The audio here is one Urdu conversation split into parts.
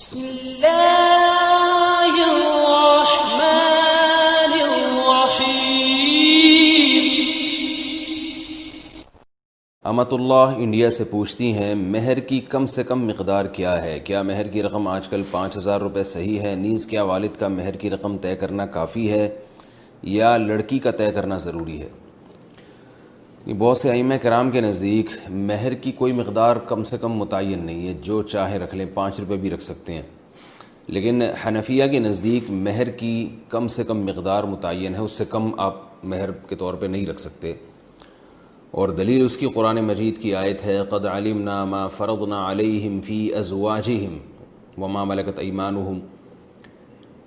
بسم اللہ الرحمن الرحیم۔ امت اللہ انڈیا سے پوچھتی ہیں مہر کی کم سے کم مقدار کیا ہے؟ کیا مہر کی رقم آج کل 5,000 روپے صحیح ہے؟ نیز کیا والد کا مہر کی رقم طے کرنا کافی ہے یا لڑکی کا طے کرنا ضروری ہے؟ بہت سے ائمہ کرام کے نزدیک مہر کی کوئی مقدار کم سے کم متعین نہیں ہے، جو چاہے رکھ لیں، 5 روپے بھی رکھ سکتے ہیں۔ لیکن حنفیہ کے نزدیک مہر کی کم سے کم مقدار متعین ہے، اس سے کم آپ مہر کے طور پہ نہیں رکھ سکتے، اور دلیل اس کی قرآن مجید کی آیت ہے قد علمنا ما فرضنا علیہم فی ازواجہم وما ملکت ایمانہم،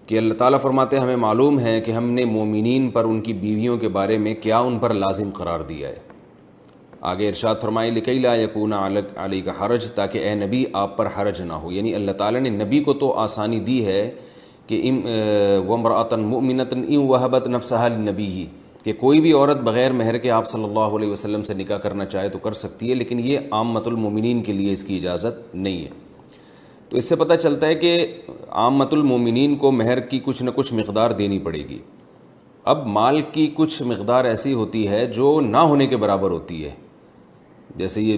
کہ اللہ تعالیٰ فرماتے ہیں ہمیں معلوم ہے کہ ہم نے مومنین پر ان کی بیویوں کے بارے میں کیا ان پر لازم قرار دیا ہے۔ آگے ارشاد فرمائے لکی لا یکون علیک حرج، تاکہ اے نبی آپ پر حرج نہ ہو، یعنی اللہ تعالیٰ نے نبی کو تو آسانی دی ہے کہ وامرأۃ مؤمنۃ ان وہبت نفسہا للنبی، کہ کوئی بھی عورت بغیر مہر کے آپ صلی اللہ علیہ وسلم سے نکاح کرنا چاہے تو کر سکتی ہے، لیکن یہ عامۃ المومنین کے لیے اس کی اجازت نہیں ہے۔ تو اس سے پتہ چلتا ہے کہ عامۃ المومنین کو مہر کی کچھ نہ کچھ مقدار دینی پڑے گی۔ اب مال کی کچھ مقدار ایسی ہوتی ہے جو نہ ہونے کے برابر ہوتی ہے، جیسے یہ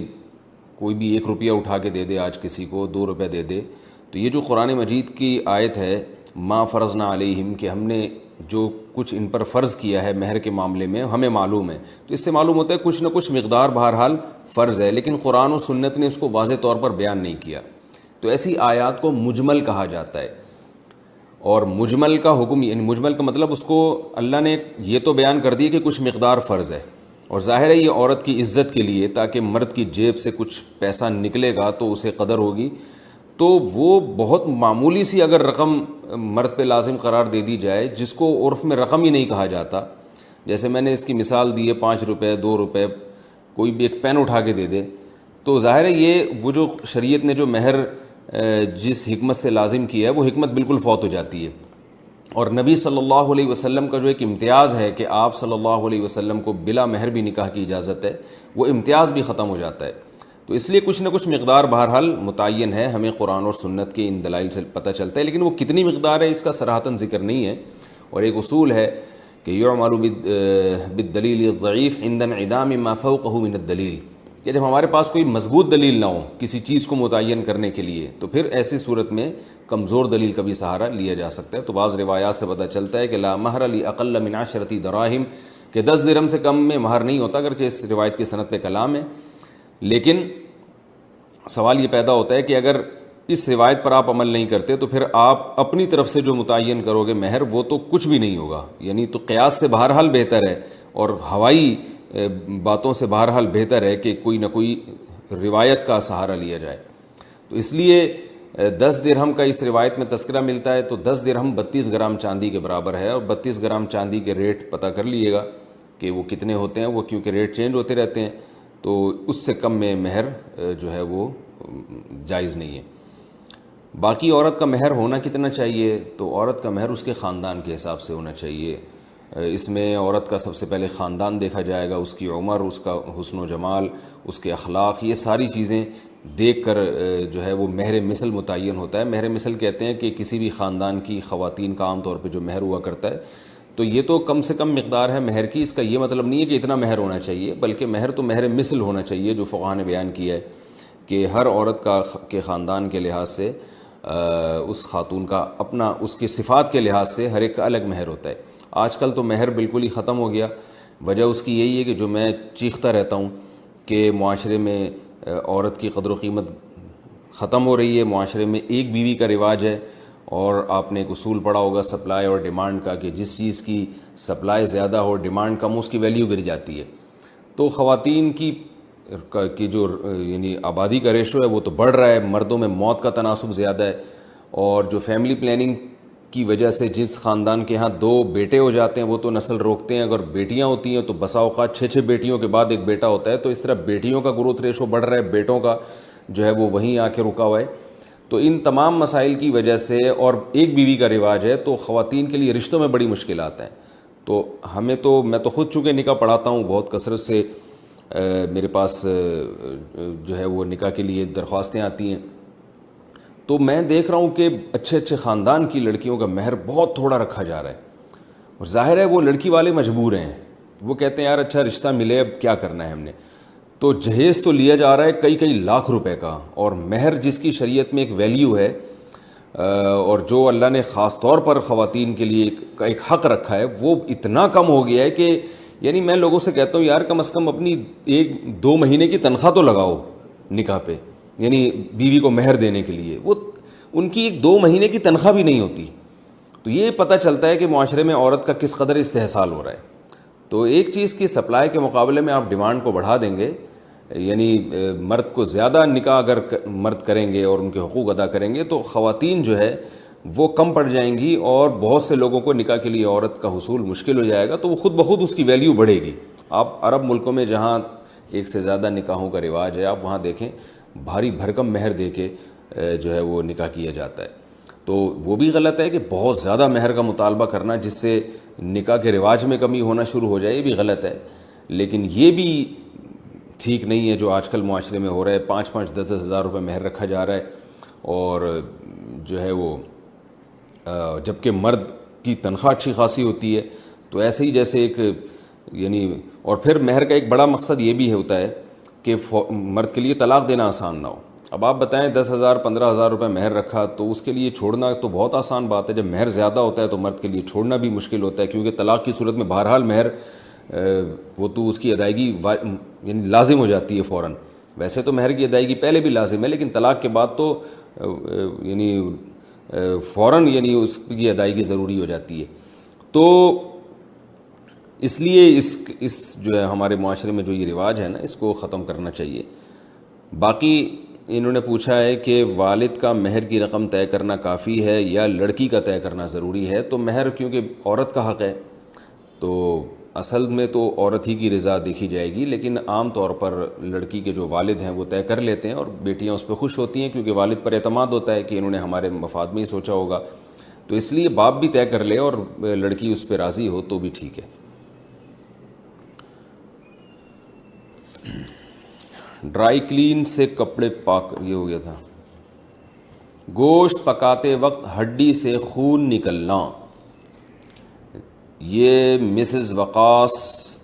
کوئی بھی 1 روپیہ اٹھا کے دے دے آج کسی کو، 2 روپے دے دے، تو یہ جو قرآن مجید کی آیت ہے ما فرضنا علیہم، کہ ہم نے جو کچھ ان پر فرض کیا ہے مہر کے معاملے میں ہمیں معلوم ہے، تو اس سے معلوم ہوتا ہے کچھ نہ کچھ مقدار بہرحال فرض ہے، لیکن قرآن و سنت نے اس کو واضح طور پر بیان نہیں کیا۔ تو ایسی آیات کو مجمل کہا جاتا ہے، اور مجمل کا حکم، یعنی مجمل کا مطلب اس کو اللہ نے یہ تو بیان کر دی کہ کچھ مقدار فرض ہے، اور ظاہر ہے یہ عورت کی عزت کے لیے، تاکہ مرد کی جیب سے کچھ پیسہ نکلے گا تو اسے قدر ہوگی، تو وہ بہت معمولی سی اگر رقم مرد پہ لازم قرار دے دی جائے، جس کو عرف میں رقم ہی نہیں کہا جاتا، جیسے میں نے اس کی مثال دی ہے 5 روپے 2 روپے، کوئی بھی ایک پین اٹھا کے دے دے، تو ظاہر ہے یہ وہ جو شریعت نے جو مہر جس حکمت سے لازم کی ہے وہ حکمت بالکل فوت ہو جاتی ہے۔ اور نبی صلی اللہ علیہ وسلم کا جو ایک امتیاز ہے کہ آپ صلی اللہ علیہ وسلم کو بلا مہر بھی نکاح کی اجازت ہے، وہ امتیاز بھی ختم ہو جاتا ہے۔ تو اس لیے کچھ نہ کچھ مقدار بہرحال متعین ہے، ہمیں قرآن اور سنت کے ان دلائل سے پتہ چلتا ہے، لیکن وہ کتنی مقدار ہے اس کا صراحتاً ذکر نہیں ہے۔ اور ایک اصول ہے کہ یعمل بالدلیل الضعیف عند انعدام ما فوقه من الدلیل، کہ جب ہمارے پاس کوئی مضبوط دلیل نہ ہو کسی چیز کو متعین کرنے کے لیے، تو پھر ایسی صورت میں کمزور دلیل کا بھی سہارا لیا جا سکتا ہے۔ تو بعض روایات سے پتہ چلتا ہے کہ لا مہر لاقل من 10 دراہم، کہ 10 درہم سے کم میں مہر نہیں ہوتا، اگرچہ اس روایت کی سند پہ کلام ہے، لیکن سوال یہ پیدا ہوتا ہے کہ اگر اس روایت پر آپ عمل نہیں کرتے تو پھر آپ اپنی طرف سے جو متعین کرو گے مہر، وہ تو کچھ بھی نہیں ہوگا، یعنی تو قیاس سے بہرحال بہتر ہے، اور ہوائی باتوں سے بہرحال بہتر ہے کہ کوئی نہ کوئی روایت کا سہارا لیا جائے۔ تو اس لیے 10 درہم کا اس روایت میں تذکرہ ملتا ہے، تو 10 درہم 32 گرام چاندی کے برابر ہے، اور 32 گرام چاندی کے ریٹ پتہ کر لیے گا کہ وہ کتنے ہوتے ہیں، وہ کیونکہ ریٹ چینج ہوتے رہتے ہیں، تو اس سے کم میں مہر جو ہے وہ جائز نہیں ہے۔ باقی عورت کا مہر ہونا کتنا چاہیے؟ تو عورت کا مہر اس کے خاندان کے حساب سے ہونا چاہیے۔ اس میں عورت کا سب سے پہلے خاندان دیکھا جائے گا، اس کی عمر، اس کا حسن و جمال، اس کے اخلاق، یہ ساری چیزیں دیکھ کر جو ہے وہ مہر مثل متعین ہوتا ہے۔ مہر مثل کہتے ہیں کہ کسی بھی خاندان کی خواتین کا عام طور پہ جو مہر ہوا کرتا ہے، تو یہ تو کم سے کم مقدار ہے مہر کی، اس کا یہ مطلب نہیں ہے کہ اتنا مہر ہونا چاہیے، بلکہ مہر تو مہر مثل ہونا چاہیے، جو فقہا نے بیان کیا ہے کہ ہر عورت کے خاندان کے لحاظ سے اس خاتون کا اپنا، اس کی صفات کے لحاظ سے ہر ایک کا الگ مہر ہوتا ہے۔ آج کل تو مہر بالکل ہی ختم ہو گیا، وجہ اس کی یہی ہے کہ جو میں چیختا رہتا ہوں کہ معاشرے میں عورت کی قدر و قیمت ختم ہو رہی ہے، معاشرے میں ایک بیوی کا رواج ہے، اور آپ نے ایک اصول پڑھا ہوگا سپلائی اور ڈیمانڈ کا، کہ جس چیز کی سپلائی زیادہ ہو، ڈیمانڈ کم، اس کی ویلیو گر جاتی ہے۔ تو خواتین کی جو یعنی آبادی کا ریشو ہے وہ تو بڑھ رہا ہے، مردوں میں موت کا تناسب زیادہ ہے، اور جو فیملی پلاننگ کی وجہ سے جس خاندان کے ہاں 2 بیٹے ہو جاتے ہیں وہ تو نسل روکتے ہیں، اگر بیٹیاں ہوتی ہیں تو بسا اوقات 6 بیٹیوں کے بعد ایک بیٹا ہوتا ہے، تو اس طرح بیٹیوں کا گروتھ ریشو بڑھ رہا ہے، بیٹوں کا جو ہے وہ وہیں آ کے رکا ہوا ہے۔ تو ان تمام مسائل کی وجہ سے، اور ایک بیوی کا رواج ہے، تو خواتین کے لیے رشتوں میں بڑی مشکلات ہیں۔ تو میں تو خود چونکہ نکاح پڑھاتا ہوں، بہت کثرت سے میرے پاس جو ہے وہ نکاح کے لیے درخواستیں آتی ہیں، تو میں دیکھ رہا ہوں کہ اچھے اچھے خاندان کی لڑکیوں کا مہر بہت تھوڑا رکھا جا رہا ہے، اور ظاہر ہے وہ لڑکی والے مجبور ہیں، وہ کہتے ہیں یار اچھا رشتہ ملے اب کیا کرنا ہے ہم نے، تو جہیز تو لیا جا رہا ہے کئی لاکھ روپے کا، اور مہر جس کی شریعت میں ایک ویلیو ہے اور جو اللہ نے خاص طور پر خواتین کے لیے ایک حق رکھا ہے، وہ اتنا کم ہو گیا ہے کہ یعنی میں لوگوں سے کہتا ہوں یار کم از کم اپنی 1-2 مہینے کی تنخواہ تو لگاؤ نکاح پہ، یعنی بیوی کو مہر دینے کے لیے، وہ ان کی 1-2 مہینے کی تنخواہ بھی نہیں ہوتی۔ تو یہ پتہ چلتا ہے کہ معاشرے میں عورت کا کس قدر استحصال ہو رہا ہے۔ تو ایک چیز کی سپلائی کے مقابلے میں آپ ڈیمانڈ کو بڑھا دیں گے، یعنی مرد کو زیادہ نکاح اگر مرد کریں گے اور ان کے حقوق ادا کریں گے تو خواتین جو ہے وہ کم پڑ جائیں گی، اور بہت سے لوگوں کو نکاح کے لیے عورت کا حصول مشکل ہو جائے گا، تو وہ خود بخود اس کی ویلیو بڑھے گی۔ آپ عرب ملکوں میں جہاں ایک سے زیادہ نکاحوں کا رواج ہے، آپ وہاں دیکھیں بھاری بھرکم مہر دے کے جو ہے وہ نکاح کیا جاتا ہے۔ تو وہ بھی غلط ہے کہ بہت زیادہ مہر کا مطالبہ کرنا جس سے نکاح کے رواج میں کمی ہونا شروع ہو جائے، یہ بھی غلط ہے۔ لیکن یہ بھی ٹھیک نہیں ہے جو آج کل معاشرے میں ہو رہا ہے، 5-5 10 ہزار روپے مہر رکھا جا رہا ہے، اور جو ہے وہ جبکہ مرد کی تنخواہ اچھی خاصی ہوتی ہے، تو ایسے ہی جیسے ایک یعنی، اور پھر مہر کا ایک بڑا مقصد یہ بھی ہوتا ہے کہ مرد کے لیے طلاق دینا آسان نہ ہو۔ اب آپ بتائیں 10,000 15,000 روپے مہر رکھا تو اس کے لیے چھوڑنا تو بہت آسان بات ہے، جب مہر زیادہ ہوتا ہے تو مرد کے لیے چھوڑنا بھی مشکل ہوتا ہے، کیونکہ طلاق کی صورت میں بہرحال مہر وہ تو اس کی ادائیگی یعنی لازم ہو جاتی ہے فوراً۔ ویسے تو مہر کی ادائیگی پہلے بھی لازم ہے، لیکن طلاق کے بعد تو یعنی فوراً یعنی اس کی ادائیگی ضروری ہو جاتی ہے۔ تو اس لیے اس جو ہے ہمارے معاشرے میں جو یہ رواج ہے نا، اس کو ختم کرنا چاہیے۔ باقی انہوں نے پوچھا ہے کہ والد کا مہر کی رقم طے کرنا کافی ہے یا لڑکی کا طے کرنا ضروری ہے؟ تو مہر کیونکہ عورت کا حق ہے تو اصل میں تو عورت ہی کی رضا دیکھی جائے گی، لیکن عام طور پر لڑکی کے جو والد ہیں وہ طے کر لیتے ہیں، اور بیٹیاں اس پہ خوش ہوتی ہیں کیونکہ والد پر اعتماد ہوتا ہے کہ انہوں نے ہمارے مفاد میں ہی سوچا ہوگا، تو اس لیے باپ بھی طے کر لے اور لڑکی اس پہ راضی ہو تو بھی ٹھیک ہے۔ ڈرائی کلین سے کپڑے پاک، یہ ہو گیا تھا۔ گوشت پکاتے وقت ہڈی سے خون نکلنا، یہ مسز وقاص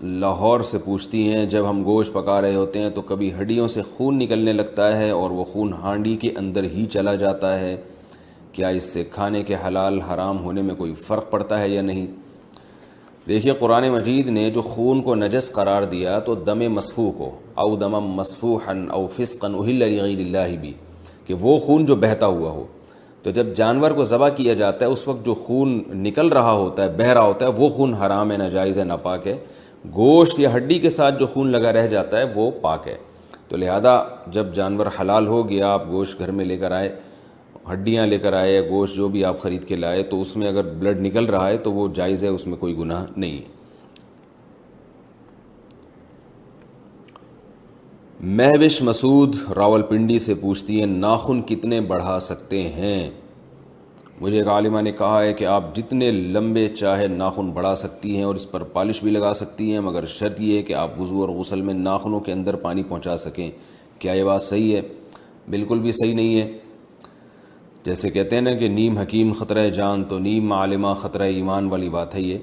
لاہور سے پوچھتی ہیں جب ہم گوشت پکا رہے ہوتے ہیں تو کبھی ہڈیوں سے خون نکلنے لگتا ہے اور وہ خون ہانڈی کے اندر ہی چلا جاتا ہے، کیا اس سے کھانے کے حلال حرام ہونے میں کوئی فرق پڑتا ہے یا نہیں؟ دیکھیے قرآن مجید نے جو خون کو نجس قرار دیا تو دم مسفوح کو، او دم مسفوحا او فسقا اہل لغیر اللہ بھی، کہ وہ خون جو بہتا ہوا ہو، تو جب جانور کو ذبح کیا جاتا ہے اس وقت جو خون نکل رہا ہوتا ہے، بہہ رہا ہوتا ہے، وہ خون حرام ہے، ناجائز ہے، ناپاک ہے۔ گوشت یا ہڈی کے ساتھ جو خون لگا رہ جاتا ہے وہ پاک ہے۔ تو لہذا جب جانور حلال ہو گیا، آپ گوشت گھر میں لے کر آئے، ہڈیاں لے کر آئے یا گوشت جو بھی آپ خرید کے لائے، تو اس میں اگر بلڈ نکل رہا ہے تو وہ جائز ہے، اس میں کوئی گناہ نہیں ہے۔ مہوش مسعود راولپنڈی سے پوچھتی ہیں ناخن کتنے بڑھا سکتے ہیں؟ مجھے ایک عالمہ نے کہا ہے کہ آپ جتنے لمبے چاہے ناخن بڑھا سکتی ہیں اور اس پر پالش بھی لگا سکتی ہیں، مگر شرط یہ ہے کہ آپ وضو اور غسل میں ناخنوں کے اندر پانی پہنچا سکیں۔ کیا یہ بات صحیح ہے؟ بالکل بھی صحیح نہیں ہے۔ جیسے کہتے ہیں نا کہ نیم حکیم خطرہ جان تو نیم عالمہ خطرہ ایمان والی بات ہے یہ۔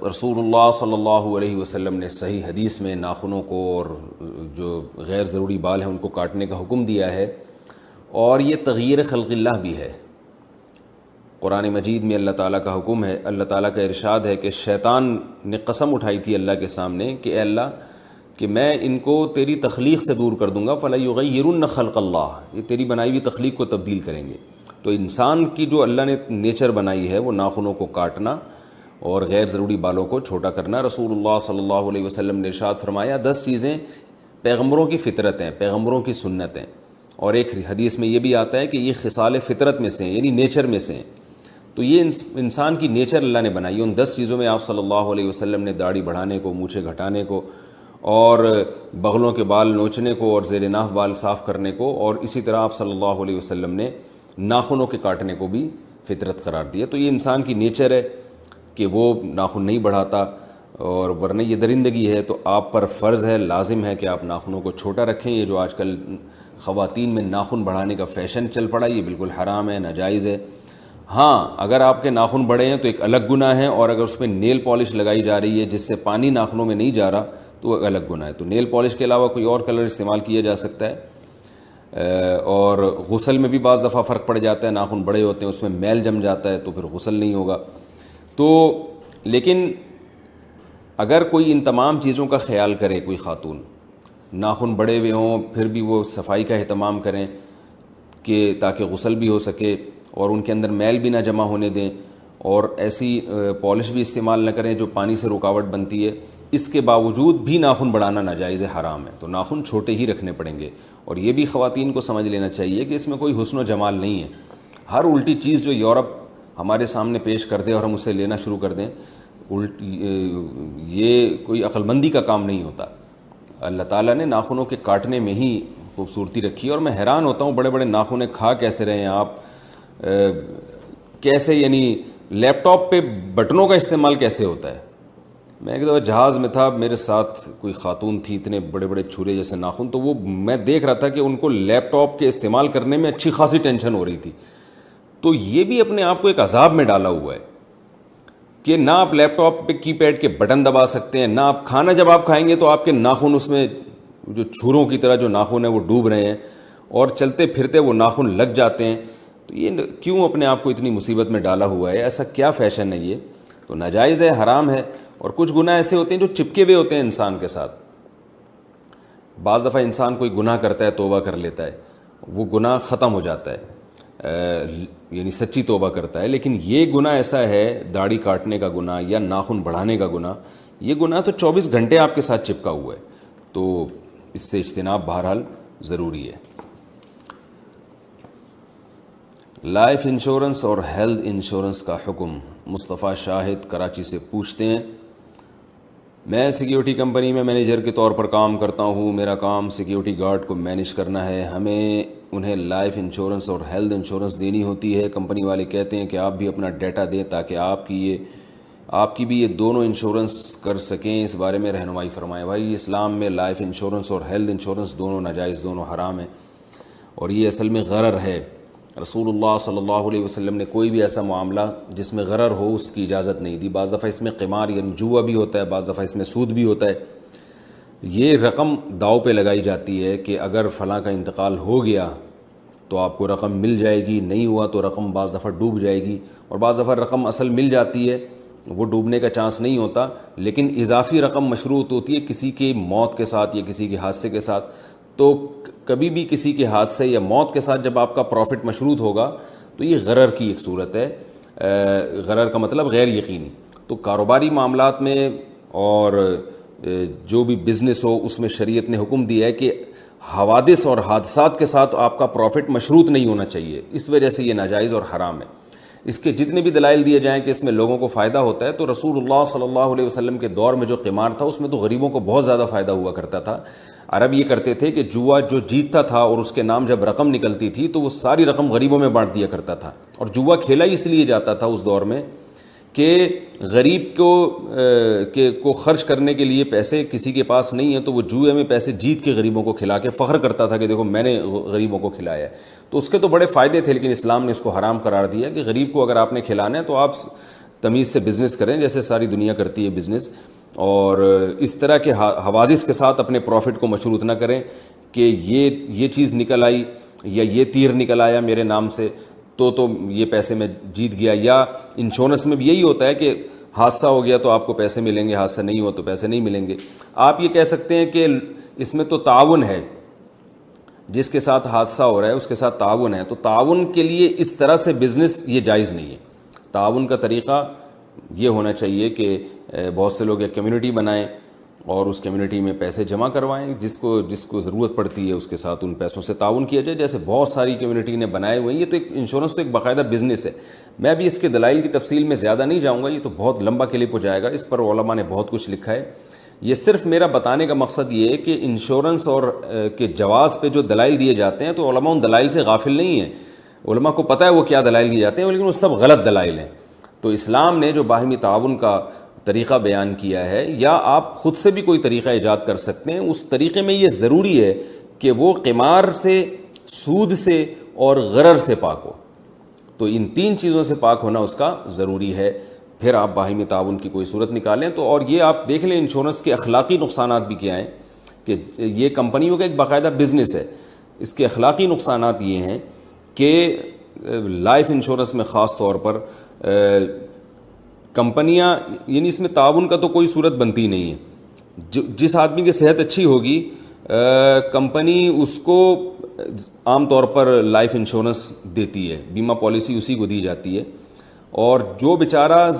رسول اللہ صلی اللہ علیہ وسلم نے صحیح حدیث میں ناخنوں کو اور جو غیر ضروری بال ہیں ان کو کاٹنے کا حکم دیا ہے، اور یہ تغییر خلق اللہ بھی ہے۔ قرآن مجید میں اللہ تعالیٰ کا حکم ہے، اللہ تعالیٰ کا ارشاد ہے کہ شیطان نے قسم اٹھائی تھی اللہ کے سامنے کہ اے اللہ کہ میں ان کو تیری تخلیق سے دور کر دوں گا، فَلَا يُغَيِّرُنَّ خَلْقَ اللَّهِ، یہ تیری بنائی ہوئی تخلیق کو تبدیل کریں گے۔ تو انسان کی جو اللہ نے نیچر بنائی ہے وہ ناخنوں کو کاٹنا اور غیر ضروری بالوں کو چھوٹا کرنا۔ رسول اللہ صلی اللہ علیہ وسلم نے ارشاد فرمایا 10 چیزیں پیغمبروں کی فطرت ہیں، پیغمبروں کی سنت ہیں، اور ایک حدیث میں یہ بھی آتا ہے کہ یہ خصال فطرت میں سے ہیں، یعنی نیچر میں سے ہیں۔ تو یہ انسان کی نیچر اللہ نے بنائی ہے۔ ان 10 چیزوں میں آپ صلی اللہ علیہ وسلم نے داڑھی بڑھانے کو، مونچھیں گھٹانے کو، اور بغلوں کے بال نوچنے کو، اور زیر ناف بال صاف کرنے کو، اور اسی طرح آپ صلی اللہ علیہ وسلم نے ناخنوں کے کاٹنے کو بھی فطرت قرار دیا۔ تو یہ انسان کی نیچر ہے کہ وہ ناخن نہیں بڑھاتا، اور ورنہ یہ درندگی ہے، تو آپ پر فرض ہے، لازم ہے کہ آپ ناخنوں کو چھوٹا رکھیں۔ یہ جو آج کل خواتین میں ناخن بڑھانے کا فیشن چل پڑا، یہ بالکل حرام ہے، ناجائز ہے۔ ہاں اگر آپ کے ناخن بڑے ہیں تو ایک الگ گناہ ہے، اور اگر اس پہ نیل پالش لگائی جا رہی ہے جس سے پانی ناخنوں میں نہیں جا رہا تو وہ الگ گناہ ہے۔ تو نیل پالش کے علاوہ کوئی اور کلر استعمال کیا جا سکتا ہے۔ اور غسل میں بھی بعض دفعہ فرق پڑ جاتا ہے، ناخن بڑے ہوتے ہیں اس میں میل جم جاتا ہے تو پھر غسل نہیں ہوگا۔ تو لیکن اگر کوئی ان تمام چیزوں کا خیال کرے، کوئی خاتون ناخن بڑے ہوئے ہوں پھر بھی وہ صفائی کا اہتمام کریں کہ تاکہ غسل بھی ہو سکے اور ان کے اندر میل بھی نہ جمع ہونے دیں، اور ایسی پالش بھی استعمال نہ کریں جو پانی سے رکاوٹ بنتی ہے، اس کے باوجود بھی ناخن بڑھانا ناجائز ہے، حرام ہے۔ تو ناخن چھوٹے ہی رکھنے پڑیں گے، اور یہ بھی خواتین کو سمجھ لینا چاہیے کہ اس میں کوئی حسن و جمال نہیں ہے۔ ہر الٹی چیز جو یورپ ہمارے سامنے پیش کر دے اور ہم اسے لینا شروع کر دیں، یہ کوئی عقل مندی کا کام نہیں ہوتا۔ اللہ تعالیٰ نے ناخنوں کے کاٹنے میں ہی خوبصورتی رکھی ہے، اور میں حیران ہوتا ہوں بڑے بڑے ناخنیں کھا کیسے رہے ہیں آپ، کیسے یعنی لیپ ٹاپ پہ بٹنوں کا استعمال کیسے ہوتا ہے۔ میں ایک دفعہ جہاز میں تھا، میرے ساتھ کوئی خاتون تھی، اتنے بڑے بڑے چھرے جیسے ناخن، تو وہ میں دیکھ رہا تھا کہ ان کو لیپ ٹاپ کے استعمال کرنے میں اچھی خاصی ٹینشن ہو رہی تھی۔ تو یہ بھی اپنے آپ کو ایک عذاب میں ڈالا ہوا ہے کہ نہ آپ لیپ ٹاپ پہ کی پیڈ کے بٹن دبا سکتے ہیں، نہ آپ کھانا جب آپ کھائیں گے تو آپ کے ناخن اس میں جو چھروں کی طرح جو ناخن ہیں وہ ڈوب رہے ہیں، اور چلتے پھرتے وہ ناخن لگ جاتے ہیں۔ تو یہ کیوں اپنے آپ کو اتنی مصیبت میں ڈالا ہوا ہے؟ ایسا کیا فیشن ہے یہ؟ تو ناجائز ہے، حرام ہے۔ اور کچھ گناہ ایسے ہوتے ہیں جو چپکے ہوئے ہوتے ہیں انسان کے ساتھ۔ بعض دفعہ انسان کوئی گناہ کرتا ہے، توبہ کر لیتا ہے، وہ گناہ ختم ہو جاتا ہے، یعنی سچی توبہ کرتا ہے، لیکن یہ گناہ ایسا ہے، داڑھی کاٹنے کا گناہ یا ناخن بڑھانے کا گناہ، یہ گناہ تو 24 گھنٹے آپ کے ساتھ چپکا ہوا ہے، تو اس سے اجتناب بہرحال ضروری ہے۔ لائف انشورنس اور ہیلتھ انشورنس کا حکم۔ مصطفیٰ شاہد کراچی سے پوچھتے ہیں، میں سیکیورٹی کمپنی میں مینیجر کے طور پر کام کرتا ہوں، میرا کام سیکیورٹی گارڈ کو مینیج کرنا ہے، ہمیں انہیں لائف انشورنس اور ہیلتھ انشورنس دینی ہوتی ہے، کمپنی والے کہتے ہیں کہ آپ بھی اپنا ڈیٹا دیں تاکہ آپ کی بھی یہ دونوں انشورنس کر سکیں، اس بارے میں رہنمائی فرمائیں۔ بھائی اسلام میں لائف انشورنس اور ہیلتھ انشورنس دونوں ناجائز، دونوں حرام ہیں، اور یہ اصل میں غرر ہے۔ رسول اللہ صلی اللہ علیہ وسلم نے کوئی بھی ایسا معاملہ جس میں غرر ہو اس کی اجازت نہیں دی۔ بعض دفعہ اس میں قمار یعنی جوا بھی ہوتا ہے، بعض دفعہ اس میں سود بھی ہوتا ہے۔ یہ رقم داؤ پہ لگائی جاتی ہے کہ اگر فلاں کا انتقال ہو گیا تو آپ کو رقم مل جائے گی، نہیں ہوا تو رقم بعض دفعہ ڈوب جائے گی، اور بعض دفعہ رقم اصل مل جاتی ہے، وہ ڈوبنے کا چانس نہیں ہوتا، لیکن اضافی رقم مشروط ہوتی ہے کسی کی موت کے ساتھ یا کسی کے حادثے کے ساتھ۔ تو کبھی بھی کسی کے حادثے یا موت کے ساتھ جب آپ کا پروفٹ مشروط ہوگا تو یہ غرر کی ایک صورت ہے۔ غرر کا مطلب غیر یقینی۔ تو کاروباری معاملات میں اور جو بھی بزنس ہو اس میں شریعت نے حکم دیا ہے کہ حوادث اور حادثات کے ساتھ آپ کا پروفٹ مشروط نہیں ہونا چاہیے، اس وجہ سے یہ ناجائز اور حرام ہے۔ اس کے جتنے بھی دلائل دیے جائیں کہ اس میں لوگوں کو فائدہ ہوتا ہے، تو رسول اللہ صلی اللہ علیہ وسلم کے دور میں جو قمار تھا اس میں تو غریبوں کو بہت زیادہ فائدہ ہوا کرتا تھا۔ عرب یہ کرتے تھے کہ جوا جو جیتتا تھا اور اس کے نام جب رقم نکلتی تھی تو وہ ساری رقم غریبوں میں بانٹ دیا کرتا تھا، اور جوا کھیلا ہی اس لیے جاتا تھا اس دور میں کہ غریب کو خرچ کرنے کے لیے پیسے کسی کے پاس نہیں ہیں، تو وہ جوئے میں پیسے جیت کے غریبوں کو کھلا کے فخر کرتا تھا کہ دیکھو میں نے غریبوں کو کھلایا ہے۔ تو اس کے تو بڑے فائدے تھے، لیکن اسلام نے اس کو حرام قرار دیا کہ غریب کو اگر آپ نے کھلانا ہے تو آپ تمیز سے بزنس کریں جیسے ساری دنیا کرتی ہے بزنس، اور اس طرح کے حوادث کے ساتھ اپنے پروفٹ کو مشروط نہ کریں کہ یہ چیز نکل آئی یا یہ تیر نکل آیا میرے نام سے تو یہ پیسے میں جیت گیا۔ یا انشورنس میں بھی یہی ہوتا ہے کہ حادثہ ہو گیا تو آپ کو پیسے ملیں گے، حادثہ نہیں ہوا تو پیسے نہیں ملیں گے۔ آپ یہ کہہ سکتے ہیں کہ اس میں تو تعاون ہے، جس کے ساتھ حادثہ ہو رہا ہے اس کے ساتھ تعاون ہے، تو تعاون کے لیے اس طرح سے بزنس یہ جائز نہیں ہے۔ تعاون کا طریقہ یہ ہونا چاہیے کہ بہت سے لوگ ایک کمیونٹی بنائیں اور اس کمیونٹی میں پیسے جمع کروائیں، جس کو ضرورت پڑتی ہے اس کے ساتھ ان پیسوں سے تعاون کیا جائے، جیسے بہت ساری کمیونٹی نے بنائے ہوئے ہیں۔ یہ تو ایک انشورنس تو ایک باقاعدہ بزنس ہے۔ میں بھی اس کے دلائل کی تفصیل میں زیادہ نہیں جاؤں گا، یہ تو بہت لمبا کلپ ہو جائے گا، اس پر علماء نے بہت کچھ لکھا ہے۔ یہ صرف میرا بتانے کا مقصد یہ ہے کہ انشورنس اور کے جواز پہ جو دلائل دیے جاتے ہیں تو علماء ان دلائل سے غافل نہیں ہیں، علماء کو پتہ ہے وہ کیا دلائل دیے جاتے ہیں، لیکن وہ سب غلط دلائل ہیں۔ تو اسلام نے جو باہمی تعاون کا طریقہ بیان کیا ہے، یا آپ خود سے بھی کوئی طریقہ ایجاد کر سکتے ہیں، اس طریقے میں یہ ضروری ہے کہ وہ قمار سے، سود سے اور غرر سے پاک ہو. تو ان 3 چیزوں سے پاک ہونا اس کا ضروری ہے. پھر آپ باہمی تعاون کی کوئی صورت نکالیں. تو اور یہ آپ دیکھ لیں انشورنس کے اخلاقی نقصانات بھی کیا ہیں، کہ یہ کمپنیوں کا ایک باقاعدہ بزنس ہے. اس کے اخلاقی نقصانات یہ ہیں کہ لائف انشورنس میں خاص طور پر کمپنیاں، یعنی اس میں تعاون کا تو کوئی صورت بنتی نہیں ہے. جس آدمی کی صحت اچھی ہوگی کمپنی اس کو عام طور پر لائف انشورنس دیتی ہے، بیمہ پالیسی اسی کو دی جاتی ہے. اور جو بیچارہ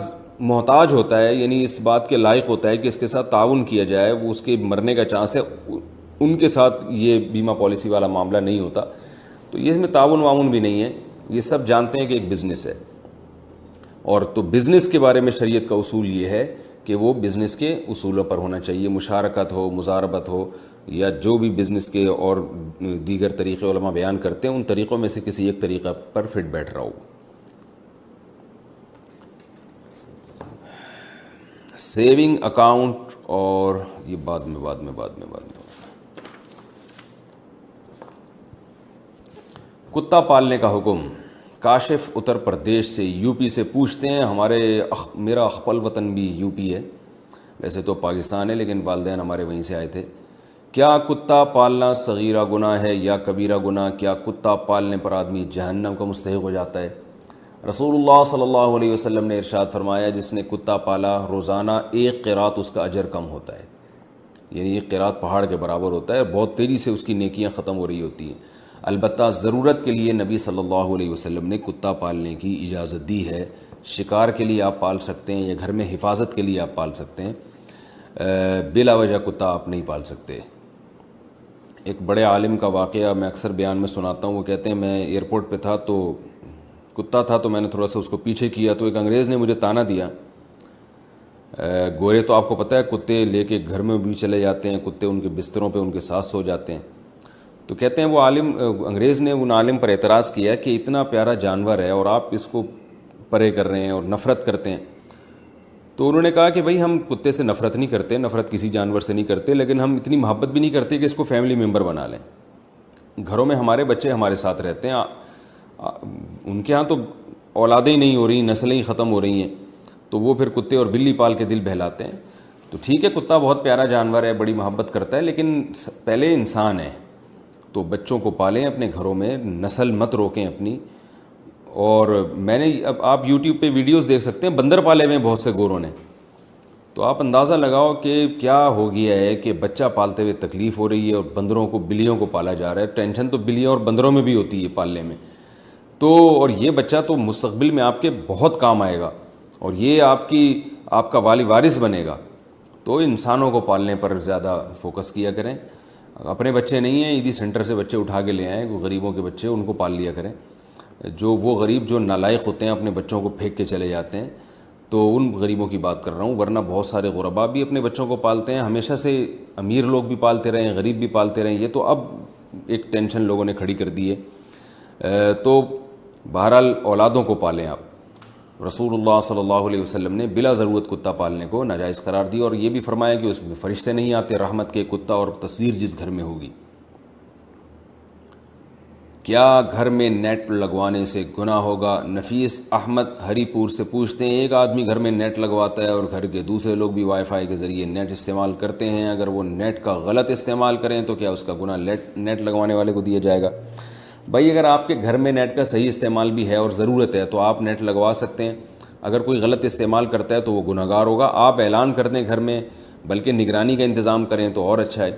محتاج ہوتا ہے، یعنی اس بات کے لائق ہوتا ہے کہ اس کے ساتھ تعاون کیا جائے، وہ اس کے مرنے کا چانس ہے، ان کے ساتھ یہ بیمہ پالیسی والا معاملہ نہیں ہوتا. تو یہ میں تعاون بھی نہیں ہے. یہ سب جانتے ہیں کہ ایک بزنس ہے. اور تو بزنس کے بارے میں شریعت کا اصول یہ ہے کہ وہ بزنس کے اصولوں پر ہونا چاہیے. مشارکت ہو، مضاربت ہو، یا جو بھی بزنس کے اور دیگر طریقے علماء بیان کرتے ہیں، ان طریقوں میں سے کسی ایک طریقہ پر فٹ بیٹھ رہا ہو. سیونگ اکاؤنٹ اور یہ بعد میں کتا پالنے کا حکم. کاشف اتر پردیش سے، یو پی سے پوچھتے ہیں. میرا اخپل وطن بھی یو پی ہے، ویسے تو پاکستان ہے لیکن والدین ہمارے وہیں سے آئے تھے. کیا کتا پالنا صغیرہ گناہ ہے یا کبیرہ گناہ؟ کیا کتا پالنے پر آدمی جہنم کا مستحق ہو جاتا ہے؟ رسول اللہ صلی اللہ علیہ وسلم نے ارشاد فرمایا، جس نے کتا پالا روزانہ 1 قیرات اس کا اجر کم ہوتا ہے. یعنی 1 قیرات پہاڑ کے برابر ہوتا ہے، اور بہت تیزی سے اس کی نیکیاں ختم ہو رہی ہوتی ہیں. البتہ ضرورت کے لیے نبی صلی اللہ علیہ وسلم نے کتا پالنے کی اجازت دی ہے. شکار کے لیے آپ پال سکتے ہیں یا گھر میں حفاظت کے لیے آپ پال سکتے ہیں، بلا وجہ کتا آپ نہیں پال سکتے. ایک بڑے عالم کا واقعہ میں اکثر بیان میں سناتا ہوں. وہ کہتے ہیں میں ایئرپورٹ پہ تھا تو کتا تھا، تو میں نے تھوڑا سا اس کو پیچھے کیا تو ایک انگریز نے مجھے تانا دیا. گورے تو آپ کو پتہ ہے کتے لے کے گھر میں بھی چلے جاتے ہیں، کتے ان کے بستروں پہ ان کے ساتھ سو جاتے ہیں. تو کہتے ہیں وہ انگریز نے ان عالم پر اعتراض کیا کہ اتنا پیارا جانور ہے اور آپ اس کو پرے کر رہے ہیں اور نفرت کرتے ہیں. تو انہوں نے کہا کہ بھائی ہم کتے سے نفرت نہیں کرتے، نفرت کسی جانور سے نہیں کرتے، لیکن ہم اتنی محبت بھی نہیں کرتے کہ اس کو فیملی ممبر بنا لیں. گھروں میں ہمارے بچے ہمارے ساتھ رہتے ہیں، ان کے ہاں تو اولادیں ہی نہیں ہو رہی، نسلیں ہی ختم ہو رہی ہیں، تو وہ پھر کتے اور بلی پال کے دل بہلاتے ہیں. تو ٹھیک ہے کتا بہت پیارا جانور ہے، بڑی محبت کرتا ہے، لیکن پہلے انسان ہے. تو بچوں کو پالیں اپنے گھروں میں، نسل مت روکیں اپنی. اور میں نے اب آپ یوٹیوب پہ ویڈیوز دیکھ سکتے ہیں، بندر پالے ہوئے ہیں بہت سے گوروں نے. تو آپ اندازہ لگاؤ کہ کیا ہو گیا ہے کہ بچہ پالتے ہوئے تکلیف ہو رہی ہے اور بندروں کو، بلیوں کو پالا جا رہا ہے. ٹینشن تو بلیوں اور بندروں میں بھی ہوتی ہے پالنے میں. تو اور یہ بچہ تو مستقبل میں آپ کے بہت کام آئے گا اور یہ آپ کا والی وارث بنے گا. تو انسانوں کو پالنے پر زیادہ فوکس کیا کریں. اپنے بچے نہیں ہیں، عیدی سینٹر سے بچے اٹھا کے لے آئیں، غریبوں کے بچے، ان کو پال لیا کریں. جو وہ غریب جو نالائق ہوتے ہیں اپنے بچوں کو پھینک کے چلے جاتے ہیں، تو ان غریبوں کی بات کر رہا ہوں. ورنہ بہت سارے غربا بھی اپنے بچوں کو پالتے ہیں. ہمیشہ سے امیر لوگ بھی پالتے رہے ہیں، غریب بھی پالتے رہے ہیں. یہ تو اب ایک ٹینشن لوگوں نے کھڑی کر دی ہے. تو بہرحال اولادوں کو پالیں آپ. رسول اللہ صلی اللہ علیہ وسلم نے بلا ضرورت کتا پالنے کو ناجائز قرار دی، اور یہ بھی فرمایا کہ اس میں فرشتے نہیں آتے رحمت کے. کتا اور تصویر جس گھر میں ہوگی. کیا گھر میں نیٹ لگوانے سے گناہ ہوگا؟ نفیس احمد ہری پور سے پوچھتے ہیں. ایک آدمی گھر میں نیٹ لگواتا ہے اور گھر کے دوسرے لوگ بھی وائی فائی کے ذریعے نیٹ استعمال کرتے ہیں. اگر وہ نیٹ کا غلط استعمال کریں تو کیا اس کا گناہ نیٹ لگوانے والے کو دیا جائے گا؟ بھائی اگر آپ کے گھر میں نیٹ کا صحیح استعمال بھی ہے اور ضرورت ہے تو آپ نیٹ لگوا سکتے ہیں. اگر کوئی غلط استعمال کرتا ہے تو وہ گناہگار ہوگا. آپ اعلان کر دیں گھر میں، بلکہ نگرانی کا انتظام کریں تو اور اچھا ہے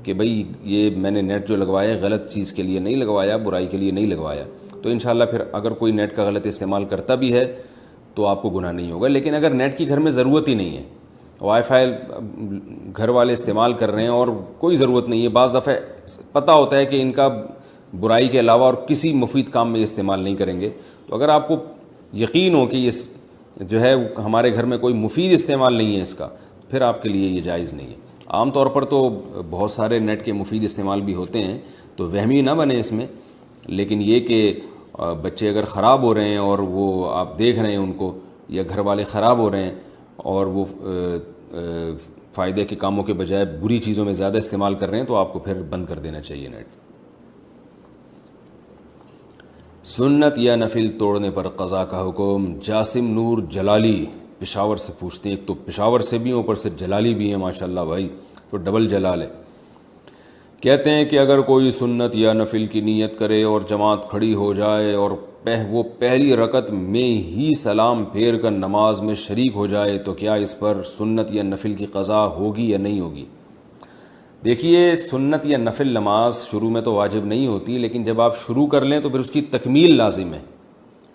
کہ بھئی یہ میں نے نیٹ جو لگوایا ہے غلط چیز کے لیے نہیں لگوایا، برائی کے لیے نہیں لگوایا. تو انشاءاللہ پھر اگر کوئی نیٹ کا غلط استعمال کرتا بھی ہے تو آپ کو گناہ نہیں ہوگا. لیکن اگر نیٹ کی گھر میں ضرورت ہی نہیں ہے، وائی فائی گھر والے استعمال کر رہے ہیں اور کوئی ضرورت نہیں ہے، بعض دفعہ پتہ ہوتا ہے کہ ان کا برائی کے علاوہ اور کسی مفید کام میں استعمال نہیں کریں گے، تو اگر آپ کو یقین ہو کہ یہ جو ہے ہمارے گھر میں کوئی مفید استعمال نہیں ہے اس کا، پھر آپ کے لیے یہ جائز نہیں ہے. عام طور پر تو بہت سارے نیٹ کے مفید استعمال بھی ہوتے ہیں، تو وہمی نہ بنے اس میں. لیکن یہ کہ بچے اگر خراب ہو رہے ہیں اور وہ آپ دیکھ رہے ہیں ان کو، یا گھر والے خراب ہو رہے ہیں اور وہ فائدے کے کاموں کے بجائے بری چیزوں میں زیادہ استعمال کر رہے ہیں تو آپ کو پھر بند کر دینا چاہیے نیٹ۔ سنت یا نفل توڑنے پر قضا کا حکم۔ جاسم نور جلالی پشاور سے پوچھتے ہیں، ایک تو پشاور سے بھی ہیں اوپر سے جلالی بھی ہیں، ماشاءاللہ بھائی، تو ڈبل جلال ہے۔ کہتے ہیں کہ اگر کوئی سنت یا نفل کی نیت کرے اور جماعت کھڑی ہو جائے اور وہ پہلی رکعت میں ہی سلام پھیر کر نماز میں شریک ہو جائے تو کیا اس پر سنت یا نفل کی قضا ہوگی یا نہیں ہوگی؟ دیکھیے، سنت یا نفل نماز شروع میں تو واجب نہیں ہوتی، لیکن جب آپ شروع کر لیں تو پھر اس کی تکمیل لازم ہے۔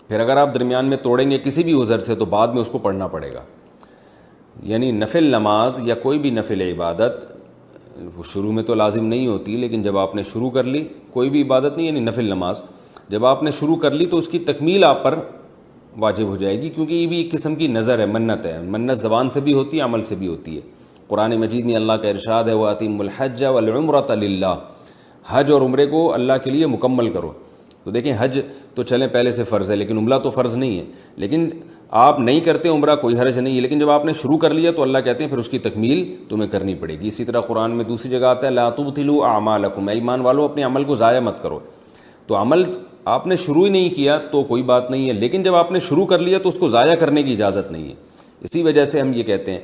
پھر اگر آپ درمیان میں توڑیں گے کسی بھی عذر سے تو بعد میں اس کو پڑھنا پڑے گا۔ یعنی نفل نماز یا کوئی بھی نفل عبادت وہ شروع میں تو لازم نہیں ہوتی، لیکن جب آپ نے شروع کر لی، کوئی بھی عبادت نہیں یعنی نفل نماز، جب آپ نے شروع کر لی تو اس کی تکمیل آپ پر واجب ہو جائے گی، کیونکہ یہ بھی ایک قسم کی نظر ہے، منت ہے۔ منت زبان سے بھی ہوتی ہے، عمل سے بھی ہوتی ہے۔ قرآن مجید میں اللہ کا ارشاد ہے وَأَتِمُّ الْحَجَّ وَالْعُمْرَةَ لِلَّهِ، حج اور عمرے کو اللہ کے لیے مکمل کرو۔ تو دیکھیں، حج تو چلیں پہلے سے فرض ہے، لیکن عمرہ تو فرض نہیں ہے، لیکن آپ نہیں کرتے عمرہ کوئی حرج نہیں ہے، لیکن جب آپ نے شروع کر لیا تو اللہ کہتے ہیں پھر اس کی تکمیل تمہیں کرنی پڑے گی۔ اسی طرح قرآن میں دوسری جگہ آتا ہے لَا تُبْطِلُوا أَعْمَالَكُمْ، اے ایمان والو اپنے عمل کو ضائع مت کرو۔ تو عمل آپ نے شروع ہی نہیں کیا تو کوئی بات نہیں ہے، لیکن جب آپ نے شروع کر لیا تو اس کو ضائع کرنے کی اجازت نہیں ہے۔ اسی وجہ سے ہم یہ کہتے ہیں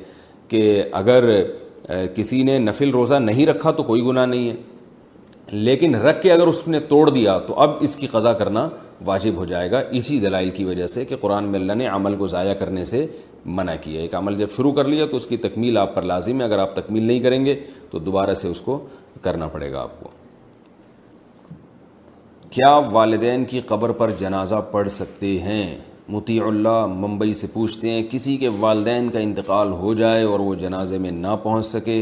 کہ اگر کسی نے نفل روزہ نہیں رکھا تو کوئی گناہ نہیں ہے، لیکن رکھ کے اگر اس نے توڑ دیا تو اب اس کی قضا کرنا واجب ہو جائے گا، اسی دلائل کی وجہ سے کہ قرآن میں اللہ نے عمل کو ضائع کرنے سے منع کیا ہے۔ ایک عمل جب شروع کر لیا تو اس کی تکمیل آپ پر لازم ہے، اگر آپ تکمیل نہیں کریں گے تو دوبارہ سے اس کو کرنا پڑے گا آپ کو۔ کیا والدین کی قبر پر جنازہ پڑھ سکتے ہیں؟ مطیع اللہ ممبئی سے پوچھتے ہیں کسی کے والدین کا انتقال ہو جائے اور وہ جنازے میں نہ پہنچ سکے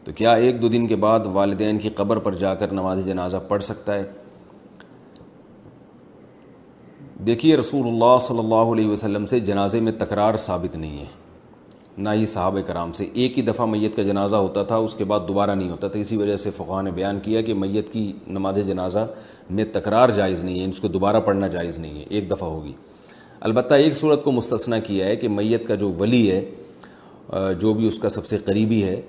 تو کیا 1-2 دن کے بعد والدین کی قبر پر جا کر نماز جنازہ پڑھ سکتا ہے؟ دیکھیے، رسول اللہ صلی اللہ علیہ وسلم سے جنازے میں تکرار ثابت نہیں ہے، نہ ہی صحابہ کرام سے۔ ایک ہی دفعہ میت کا جنازہ ہوتا تھا، اس کے بعد دوبارہ نہیں ہوتا تھا۔ اسی وجہ سے فقہاء نے بیان کیا کہ میت کی نماز جنازہ میں تکرار جائز نہیں ہے، اس کو دوبارہ پڑھنا جائز نہیں ہے، ایک دفعہ ہوگی۔ البتہ ایک صورت کو مستثنیٰ کیا ہے کہ میت کا جو ولی ہے، جو بھی اس کا سب سے قریبی ہے،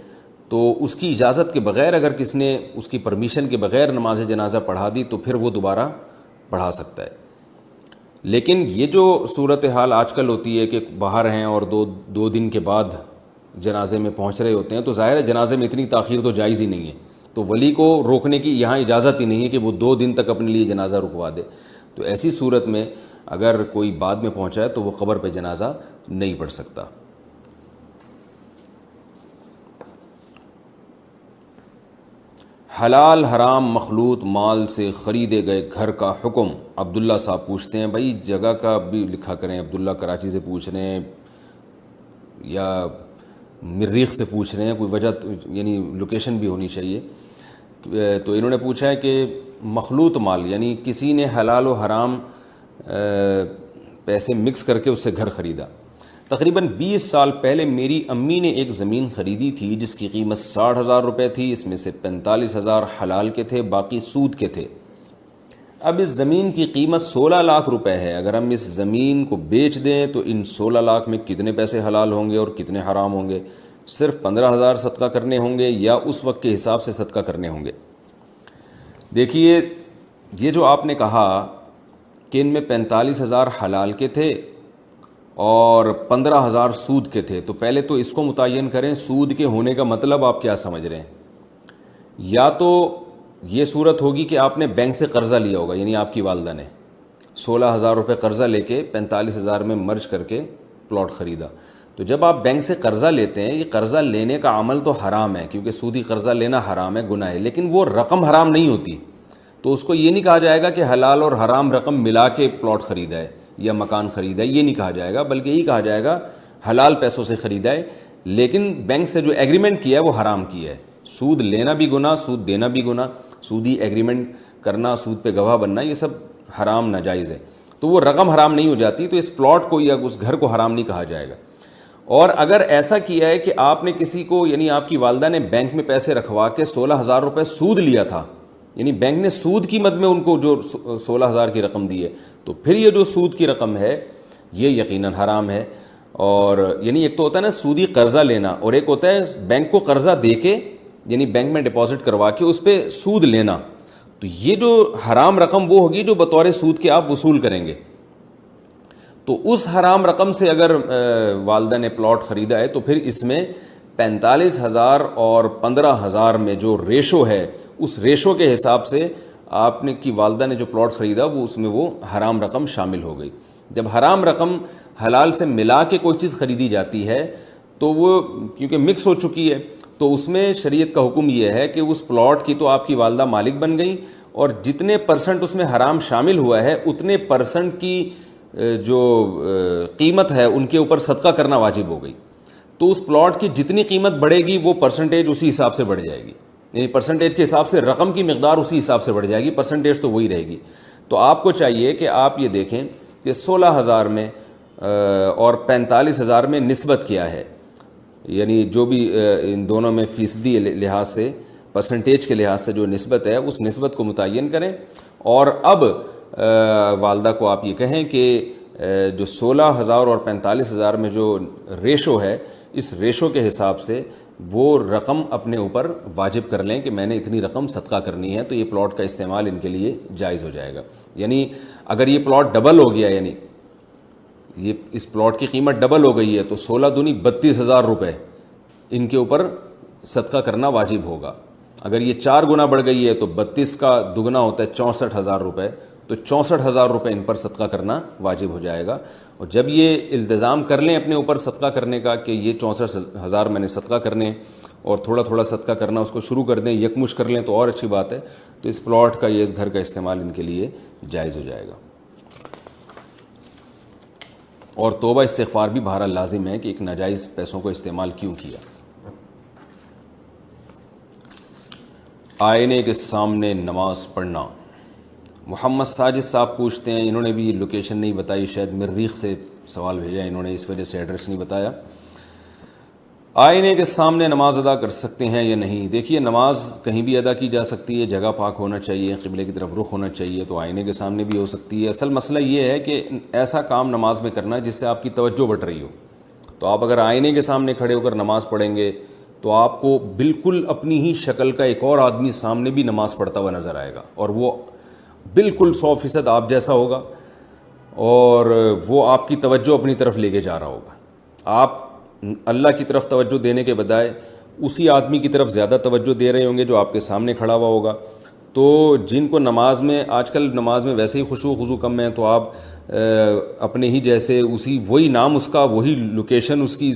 تو اس کی اجازت کے بغیر اگر کس نے اس کی پرمیشن کے بغیر نماز جنازہ پڑھا دی تو پھر وہ دوبارہ پڑھا سکتا ہے۔ لیکن یہ جو صورتحال آج کل ہوتی ہے کہ باہر ہیں اور دو دن کے بعد جنازے میں پہنچ رہے ہوتے ہیں، تو ظاہر ہے جنازے میں اتنی تاخیر تو جائز ہی نہیں ہے، تو ولی کو روکنے کی یہاں اجازت ہی نہیں ہے کہ وہ 2 دن تک اپنے لیے جنازہ رکوا دے۔ تو ایسی صورت میں اگر کوئی بعد میں پہنچا ہے تو وہ قبر پہ جنازہ نہیں پڑھ سکتا۔ حلال حرام مخلوط مال سے خریدے گئے گھر کا حکم۔ عبداللہ صاحب پوچھتے ہیں، بھائی جگہ کا بھی لکھا کریں، عبداللہ کراچی سے پوچھ رہے ہیں یا مریخ سے پوچھ رہے ہیں، کوئی وجہ یعنی لوکیشن بھی ہونی چاہیے۔ تو انہوں نے پوچھا ہے کہ مخلوط مال یعنی کسی نے حلال و حرام پیسے مکس کر کے اس سے گھر خریدا۔ تقریباً 20 سال پہلے میری امی نے ایک زمین خریدی تھی جس کی قیمت 60,000 روپے تھی، اس میں سے 45,000 حلال کے تھے، باقی سود کے تھے۔ اب اس زمین کی قیمت 16 لاکھ روپے ہے، اگر ہم اس زمین کو بیچ دیں تو ان 16 لاکھ میں کتنے پیسے حلال ہوں گے اور کتنے حرام ہوں گے؟ صرف 15,000 صدقہ کرنے ہوں گے یا اس وقت کے حساب سے صدقہ کرنے ہوں گے؟ دیکھیے، یہ جو آپ نے کہا کہ ان میں 45,000 حلال کے تھے اور 15,000 سود کے تھے، تو پہلے تو اس کو متعین کریں، سود کے ہونے کا مطلب آپ کیا سمجھ رہے ہیں؟ یا تو یہ صورت ہوگی کہ آپ نے بینک سے قرضہ لیا ہوگا، یعنی آپ کی والدہ نے 16,000 روپے قرضہ لے کے 45,000 میں مرج کر کے پلاٹ خریدا۔ تو جب آپ بینک سے قرضہ لیتے ہیں، یہ قرضہ لینے کا عمل تو حرام ہے، کیونکہ سودی قرضہ لینا حرام ہے، گناہ ہے، لیکن وہ رقم حرام نہیں ہوتی، تو اس کو یہ نہیں کہا جائے گا کہ حلال اور حرام رقم ملا کے پلاٹ خریدا ہے یا مکان خریدا ہے، یہ نہیں کہا جائے گا، بلکہ یہی کہا جائے گا حلال پیسوں سے خریدا ہے، لیکن بینک سے جو ایگریمنٹ کیا ہے وہ حرام کیا ہے۔ سود لینا بھی گناہ، سود دینا بھی گناہ، سودی ایگریمنٹ کرنا، سود پہ گواہ بننا، یہ سب حرام ناجائز ہے، تو وہ رقم حرام نہیں ہو جاتی، تو اس پلاٹ کو یا اس گھر کو حرام نہیں کہا جائے گا۔ اور اگر ایسا کیا ہے کہ آپ نے کسی کو یعنی آپ کی والدہ نے بینک میں پیسے رکھوا کے 16,000 روپے سود لیا تھا، یعنی بینک نے سود کی مد میں ان کو جو 16,000 کی رقم دی ہے، تو پھر یہ جو سود کی رقم ہے یہ یقیناً حرام ہے، اور یعنی ایک تو ہوتا ہے نا سودی قرضہ لینا، اور ایک ہوتا ہے بینک کو قرضہ دے کے یعنی بینک میں ڈپازٹ کروا کے اس پہ سود لینا. تو یہ جو حرام رقم وہ ہوگی جو بطور سود کے آپ وصول کریں گے. تو اس حرام رقم سے اگر والدہ نے پلاٹ خریدا ہے تو پھر اس میں 45,000 اور 15,000 میں جو ریشو ہے اس ریشو کے حساب سے آپ نے کی والدہ نے جو پلاٹ خریدا وہ اس میں وہ حرام رقم شامل ہو گئی. جب حرام رقم حلال سے ملا کے کوئی چیز خریدی جاتی ہے تو وہ کیونکہ مکس ہو چکی ہے تو اس میں شریعت کا حکم یہ ہے کہ اس پلاٹ کی تو آپ کی والدہ مالک بن گئی، اور جتنے پرسنٹ اس میں حرام شامل ہوا ہے اتنے پرسنٹ کی جو قیمت ہے ان کے اوپر صدقہ کرنا واجب ہو گئی. تو اس پلاٹ کی جتنی قیمت بڑھے گی وہ پرسنٹیج اسی حساب سے بڑھ جائے گی، یعنی پرسنٹیج کے حساب سے رقم کی مقدار اسی حساب سے بڑھ جائے گی، پرسنٹیج تو وہی رہے گی. تو آپ کو چاہیے کہ آپ یہ دیکھیں کہ 16,000 میں اور 45,000 میں نسبت کیا ہے، یعنی جو بھی ان دونوں میں فیصدی لحاظ سے پرسنٹیج کے لحاظ سے جو نسبت ہے اس نسبت کو متعین کریں. اور اب والدہ کو آپ یہ کہیں کہ جو 16,000 اور 45,000 میں جو ریشو ہے اس ریشو کے حساب سے وہ رقم اپنے اوپر واجب کر لیں کہ میں نے اتنی رقم صدقہ کرنی ہے، تو یہ پلاٹ کا استعمال ان کے لیے جائز ہو جائے گا. یعنی اگر یہ پلاٹ ڈبل ہو گیا، یعنی یہ اس پلاٹ کی قیمت ڈبل ہو گئی ہے تو 16 دونی 32,000 روپے ان کے اوپر صدقہ کرنا واجب ہوگا. اگر یہ 4 گنا بڑھ گئی ہے تو 32 کا دگنا ہوتا ہے 64,000 روپے، تو 64,000 روپے ان پر صدقہ کرنا واجب ہو جائے گا. اور جب یہ التزام کر لیں اپنے اوپر صدقہ کرنے کا کہ یہ 64,000 میں نے صدقہ کرنے اور تھوڑا تھوڑا صدقہ کرنا اس کو شروع کر دیں، یکمش کر لیں تو اور اچھی بات ہے. تو اس پلاٹ کا یہ اس گھر کا استعمال ان کے لیے جائز ہو جائے گا. اور توبہ استغفار بھی بہرحال لازم ہے کہ ایک ناجائز پیسوں کو استعمال کیوں کیا. آئینے کے سامنے نماز پڑھنا. محمد ساجد صاحب پوچھتے ہیں، انہوں نے بھی لوکیشن نہیں بتائی، شاید مریخ سے سوال بھیجا انہوں نے، اس وجہ سے ایڈریس نہیں بتایا. آئینے کے سامنے نماز ادا کر سکتے ہیں یا نہیں؟ دیکھیے نماز کہیں بھی ادا کی جا سکتی ہے، جگہ پاک ہونا چاہیے، قبلے کی طرف رخ ہونا چاہیے، تو آئینے کے سامنے بھی ہو سکتی ہے. اصل مسئلہ یہ ہے کہ ایسا کام نماز میں کرنا جس سے آپ کی توجہ بٹ رہی ہو. تو آپ اگر آئینے کے سامنے کھڑے ہو کر نماز پڑھیں گے تو آپ کو بالکل اپنی ہی شکل کا ایک اور آدمی سامنے بھی نماز پڑھتا ہوا نظر آئے گا، اور وہ بالکل 100% آپ جیسا ہوگا، اور وہ آپ کی توجہ اپنی طرف لے کے جا رہا ہوگا. آپ اللہ کی طرف توجہ دینے کے بجائے اسی آدمی کی طرف زیادہ توجہ دے رہے ہوں گے جو آپ کے سامنے کھڑا ہوا ہوگا. تو جن کو نماز میں آج کل نماز میں ویسے ہی خشوع و خضوع کم ہے، تو آپ اپنے ہی جیسے اسی وہی نام اس کا، وہی لوکیشن اس کی،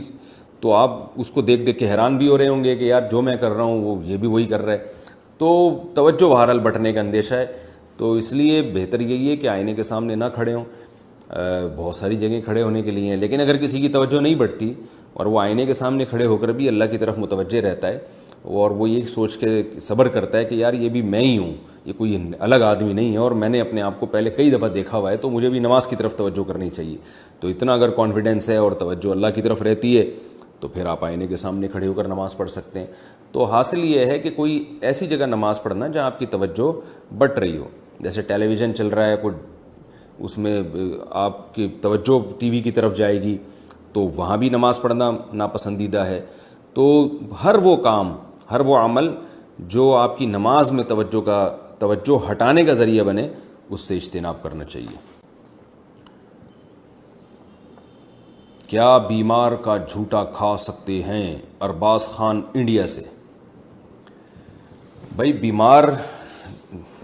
تو آپ اس کو دیکھ دیکھ کے حیران بھی ہو رہے ہوں گے کہ یار جو میں کر رہا ہوں وہ یہ بھی وہی کر رہا ہے. تو توجہ بہرحال بٹنے کا اندیشہ ہے. تو اس لیے بہتر یہی ہے کہ آئینے کے سامنے نہ کھڑے ہوں. بہت ساری جگہیں کھڑے ہونے کے لیے ہیں، لیکن اگر کسی کی توجہ نہیں بٹتی اور وہ آئینے کے سامنے کھڑے ہو کر بھی اللہ کی طرف متوجہ رہتا ہے اور وہ یہ سوچ کے صبر کرتا ہے کہ یار یہ بھی میں ہی ہوں، یہ کوئی الگ آدمی نہیں ہے، اور میں نے اپنے آپ کو پہلے کئی دفعہ دیکھا ہوا ہے، تو مجھے بھی نماز کی طرف توجہ کرنی چاہیے. تو اتنا اگر کانفیڈنس ہے اور توجہ اللہ کی طرف رہتی ہے تو پھر آپ آئینے کے سامنے کھڑے ہو کر نماز پڑھ سکتے ہیں. تو حاصل یہ ہے کہ کوئی ایسی جگہ نماز پڑھنا جہاں آپ کی توجہ بٹ رہی ہو. جیسے ٹیلی ویژن چل رہا ہے، کوئی اس میں آپ کی توجہ ٹی وی کی طرف جائے گی تو وہاں بھی نماز پڑھنا ناپسندیدہ ہے. تو ہر وہ کام، ہر وہ عمل جو آپ کی نماز میں توجہ ہٹانے کا ذریعہ بنے اس سے اجتناب کرنا چاہیے. کیا بیمار کا جھوٹا کھا سکتے ہیں؟ ارباز خان انڈیا سے. بھائی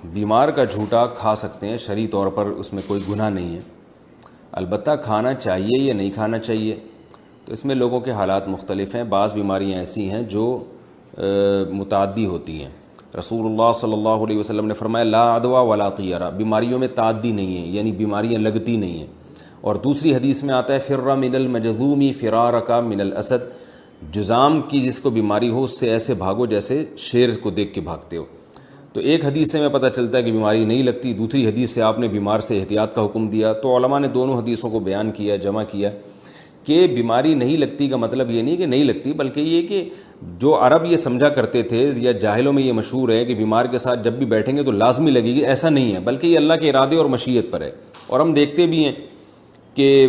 بیمار کا جھوٹا کھا سکتے ہیں، شرعی طور پر اس میں کوئی گناہ نہیں ہے. البتہ کھانا چاہیے یا نہیں کھانا چاہیے تو اس میں لوگوں کے حالات مختلف ہیں. بعض بیماریاں ایسی ہیں جو متعدی ہوتی ہیں. رسول اللہ صلی اللہ علیہ وسلم نے فرمایا لا عدوى ولا طیرہ، بیماریوں میں تعدی نہیں ہے، یعنی بیماریاں لگتی نہیں ہیں. اور دوسری حدیث میں آتا ہے فر من المجذوم فرارک من الاسد، جذام کی جس کو بیماری ہو اس سے ایسے بھاگو جیسے شیر کو دیکھ کے بھاگتے ہو. تو ایک حدیث سے میں پتہ چلتا ہے کہ بیماری نہیں لگتی، دوسری حدیث سے آپ نے بیمار سے احتیاط کا حکم دیا. تو علماء نے دونوں حدیثوں کو بیان کیا، جمع کیا کہ بیماری نہیں لگتی کا مطلب یہ نہیں کہ نہیں لگتی، بلکہ یہ کہ جو عرب یہ سمجھا کرتے تھے یا جاہلوں میں یہ مشہور ہے کہ بیمار کے ساتھ جب بھی بیٹھیں گے تو لازمی لگے گی، ایسا نہیں ہے، بلکہ یہ اللہ کے ارادے اور مشیت پر ہے. اور ہم دیکھتے بھی ہیں کہ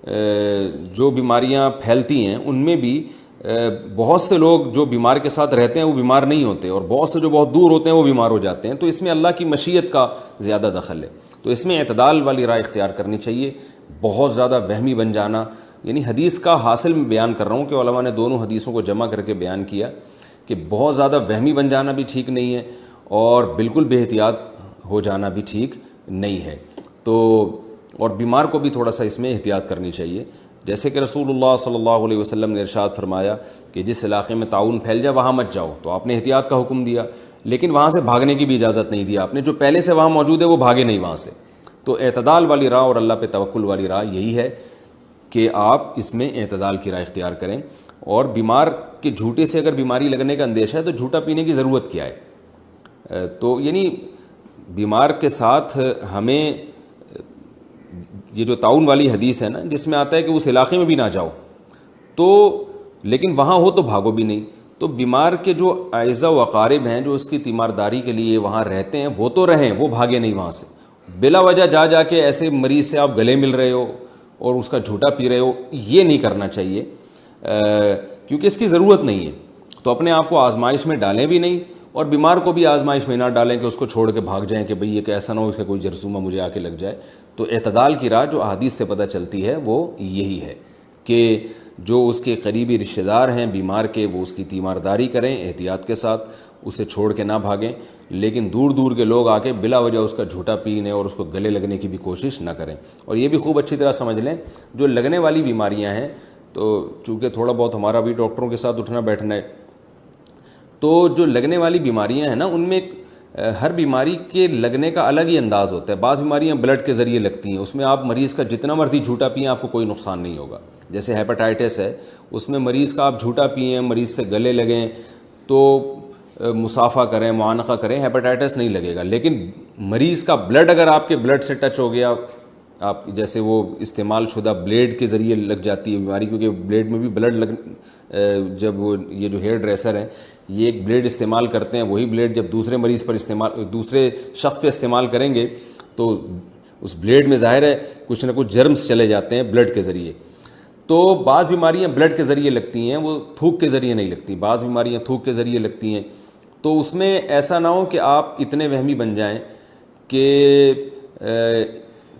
جو بیماریاں پھیلتی ہیں ان میں بھی بہت سے لوگ جو بیمار کے ساتھ رہتے ہیں وہ بیمار نہیں ہوتے، اور بہت سے جو بہت دور ہوتے ہیں وہ بیمار ہو جاتے ہیں. تو اس میں اللہ کی مشیت کا زیادہ دخل ہے. تو اس میں اعتدال والی رائے اختیار کرنی چاہیے. بہت زیادہ وہمی بن جانا، یعنی حدیث کا حاصل میں بیان کر رہا ہوں کہ علماء نے دونوں حدیثوں کو جمع کر کے بیان کیا کہ بہت زیادہ وہمی بن جانا بھی ٹھیک نہیں ہے اور بالکل بے احتیاط ہو جانا بھی ٹھیک نہیں ہے. تو اور بیمار کو بھی تھوڑا سا اس میں احتیاط کرنی چاہیے. جیسے کہ رسول اللہ صلی اللہ علیہ وسلم نے ارشاد فرمایا کہ جس علاقے میں طاعون پھیل جائے وہاں مت جاؤ، تو آپ نے احتیاط کا حکم دیا، لیکن وہاں سے بھاگنے کی بھی اجازت نہیں دی آپ نے. جو پہلے سے وہاں موجود ہے وہ بھاگے نہیں وہاں سے. تو اعتدال والی راہ اور اللہ پہ توکل والی راہ یہی ہے کہ آپ اس میں اعتدال کی راہ اختیار کریں. اور بیمار کے جھوٹے سے اگر بیماری لگنے کا اندیشہ ہے تو جھوٹا پینے کی ضرورت کیا ہے؟ تو یعنی بیمار کے ساتھ ہمیں یہ جو طاعون والی حدیث ہے نا، جس میں آتا ہے کہ اس علاقے میں بھی نہ جاؤ، تو لیکن وہاں ہو تو بھاگو بھی نہیں. تو بیمار کے جو اعزاء و اقارب ہیں جو اس کی تیمارداری کے لیے وہاں رہتے ہیں وہ تو رہیں، وہ بھاگے نہیں وہاں سے. بلا وجہ جا کے ایسے مریض سے آپ گلے مل رہے ہو اور اس کا جھوٹا پی رہے ہو، یہ نہیں کرنا چاہیے کیونکہ اس کی ضرورت نہیں ہے. تو اپنے آپ کو آزمائش میں ڈالیں بھی نہیں اور بیمار کو بھی آزمائش میں نہ ڈالیں کہ اس کو چھوڑ کے بھاگ جائیں کہ بھئی یہ ایسا نہ ہو اس کا کوئی جرثومہ مجھے آ کے لگ جائے. تو اعتدال کی راہ جو احادیث سے پتہ چلتی ہے وہ یہی ہے کہ جو اس کے قریبی رشتہ دار ہیں بیمار کے، وہ اس کی تیمارداری کریں احتیاط کے ساتھ، اسے چھوڑ کے نہ بھاگیں، لیکن دور دور کے لوگ آ کے بلا وجہ اس کا جھوٹا پینے اور اس کو گلے لگنے کی بھی کوشش نہ کریں. اور یہ بھی خوب اچھی طرح سمجھ لیں جو لگنے والی بیماریاں ہیں، تو چونکہ تھوڑا بہت ہمارا بھی ڈاکٹروں کے ساتھ اٹھنا بیٹھنا ہے، تو جو لگنے والی بیماریاں ہیں نا ان میں ہر بیماری کے لگنے کا الگ ہی انداز ہوتا ہے. بعض بیماریاں بلڈ کے ذریعے لگتی ہیں، اس میں آپ مریض کا جتنا مرضی جھوٹا پئیں آپ کو کوئی نقصان نہیں ہوگا. جیسے ہیپاٹائٹس ہے، اس میں مریض کا آپ جھوٹا پئیں، مریض سے گلے لگیں تو مصافحہ کریں، معانقہ کریں، ہیپاٹائٹس نہیں لگے گا. لیکن مریض کا بلڈ اگر آپ کے بلڈ سے ٹچ ہو گیا، آپ جیسے وہ استعمال شدہ بلیڈ کے ذریعے لگ جاتی ہے بیماری، کیونکہ بلیڈ میں بھی بلڈ جب وہ یہ جو ہیئر ڈریسر ہیں یہ ایک بلیڈ استعمال کرتے ہیں، وہی بلیڈ جب دوسرے مریض پر دوسرے شخص پہ استعمال کریں گے تو اس بلیڈ میں ظاہر ہے کچھ نہ کچھ جرمز چلے جاتے ہیں بلڈ کے ذریعے. تو بعض بیماریاں بلڈ کے ذریعے لگتی ہیں، وہ تھوک کے ذریعے نہیں لگتی. بعض بیماریاں تھوک کے ذریعے لگتی ہیں. تو اس میں ایسا نہ ہو کہ آپ اتنے وہمی بن جائیں کہ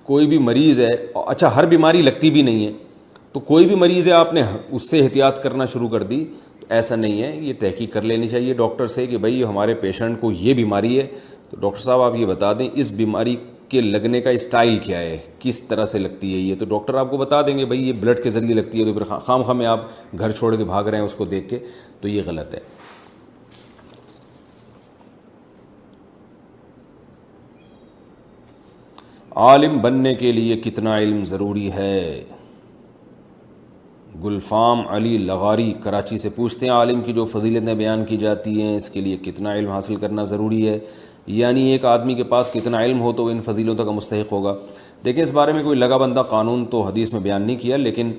کوئی بھی مریض ہے، اچھا ہر بیماری لگتی بھی نہیں ہے، تو کوئی بھی مریض ہے آپ نے اس سے احتیاط کرنا شروع کر دی. تو ایسا نہیں ہے، یہ تحقیق کر لینی چاہیے ڈاکٹر سے کہ بھئی ہمارے پیشنٹ کو یہ بیماری ہے، تو ڈاکٹر صاحب آپ یہ بتا دیں اس بیماری کے لگنے کا اسٹائل کیا ہے، کس طرح سے لگتی ہے یہ. تو ڈاکٹر آپ کو بتا دیں گے بھئی یہ بلڈ کے ذریعے لگتی ہے، تو پھر خام خواہ میں آپ گھر چھوڑ کے بھاگ رہے ہیں اس کو دیکھ کے، تو یہ غلط ہے. عالم بننے کے لیے کتنا علم ضروری ہے؟ گلفام علی لغاری کراچی سے پوچھتے ہیں عالم کی جو فضیلتیں بیان کی جاتی ہیں اس کے لیے کتنا علم حاصل کرنا ضروری ہے، یعنی ایک آدمی کے پاس کتنا علم ہو تو وہ ان فضیلتوں کا مستحق ہوگا. دیکھیں اس بارے میں کوئی لگا بندہ قانون تو حدیث میں بیان نہیں کیا، لیکن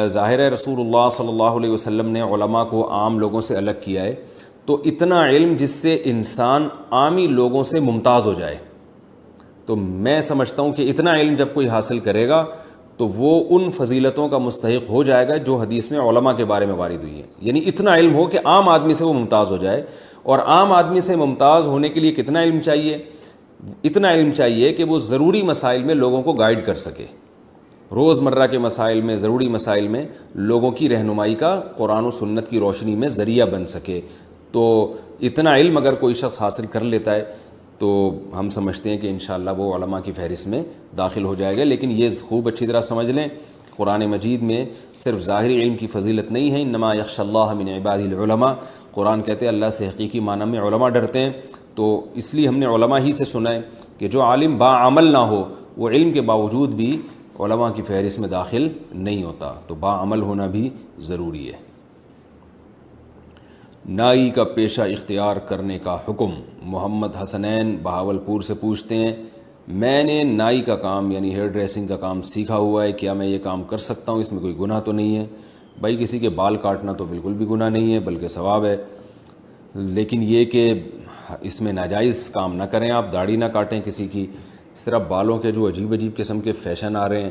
ظاہر ہے رسول اللہ صلی اللہ علیہ وسلم نے علماء کو عام لوگوں سے الگ کیا ہے. تو اتنا علم جس سے انسان عامی لوگوں سے ممتاز ہو جائے، تو میں سمجھتا ہوں کہ اتنا علم جب کوئی حاصل کرے گا تو وہ ان فضیلتوں کا مستحق ہو جائے گا جو حدیث میں علماء کے بارے میں وارد ہوئی ہیں. یعنی اتنا علم ہو کہ عام آدمی سے وہ ممتاز ہو جائے. اور عام آدمی سے ممتاز ہونے کے لیے کتنا علم چاہیے؟ اتنا علم چاہیے کہ وہ ضروری مسائل میں لوگوں کو گائیڈ کر سکے، روزمرہ کے مسائل میں، ضروری مسائل میں لوگوں کی رہنمائی کا قرآن و سنت کی روشنی میں ذریعہ بن سکے. تو اتنا علم اگر کوئی شخص حاصل کر لیتا ہے تو ہم سمجھتے ہیں کہ انشاءاللہ وہ علماء کی فہرست میں داخل ہو جائے گا. لیکن یہ خوب اچھی طرح سمجھ لیں قرآن مجید میں صرف ظاہری علم کی فضیلت نہیں ہے، انما یخشی اللہ من عبادہ العلماء. قرآن کہتے ہیں اللہ سے حقیقی معنی میں علماء ڈرتے ہیں. تو اس لیے ہم نے علماء ہی سے سنا ہے کہ جو عالم باعمل نہ ہو وہ علم کے باوجود بھی علماء کی فہرست میں داخل نہیں ہوتا. تو باعمل ہونا بھی ضروری ہے. نائی کا پیشہ اختیار کرنے کا حکم. محمد حسنین بہاولپور سے پوچھتے ہیں میں نے نائی کا کام یعنی ہیئر ڈریسنگ کا کام سیکھا ہوا ہے، کیا میں یہ کام کر سکتا ہوں؟ اس میں کوئی گناہ تو نہیں ہے؟ بھائی کسی کے بال کاٹنا تو بالکل بھی گناہ نہیں ہے بلکہ ثواب ہے، لیکن یہ کہ اس میں ناجائز کام نہ کریں. آپ داڑھی نہ کاٹیں کسی کی. اس طرح بالوں کے جو عجیب عجیب قسم کے فیشن آ رہے ہیں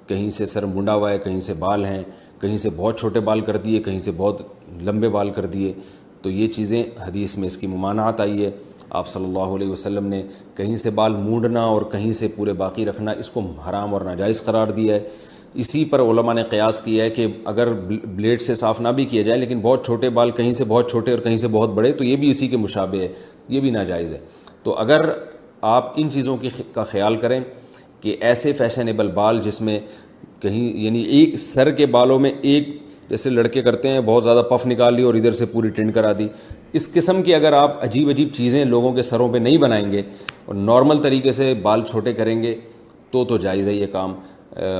کہیں سے سر منڈا ہوا ہے، کہیں سے بال ہیں، کہیں سے بہت چھوٹے بال کر دیے، کہیں سے بہت لمبے بال کر دیے، تو یہ چیزیں حدیث میں اس کی ممانعت آئی ہے۔ آپ صلی اللہ علیہ وسلم نے کہیں سے بال مونڈنا اور کہیں سے پورے باقی رکھنا اس کو حرام اور ناجائز قرار دیا ہے۔ اسی پر علماء نے قیاس کیا ہے کہ اگر بلیڈ سے صاف نہ بھی کیا جائے لیکن بہت چھوٹے بال کہیں سے بہت چھوٹے اور کہیں سے بہت بڑے، تو یہ بھی اسی کے مشابہ ہے، یہ بھی ناجائز ہے۔ تو اگر آپ ان چیزوں کا خیال کریں کہ ایسے فیشنیبل بال جس میں کہیں یعنی ایک سر کے بالوں میں ایک جیسے لڑکے کرتے ہیں بہت زیادہ پف نکال لی اور ادھر سے پوری ٹنڈ کرا دی، اس قسم کی اگر آپ عجیب عجیب چیزیں لوگوں کے سروں پہ نہیں بنائیں گے اور نارمل طریقے سے بال چھوٹے کریں گے تو جائز ہے یہ کام۔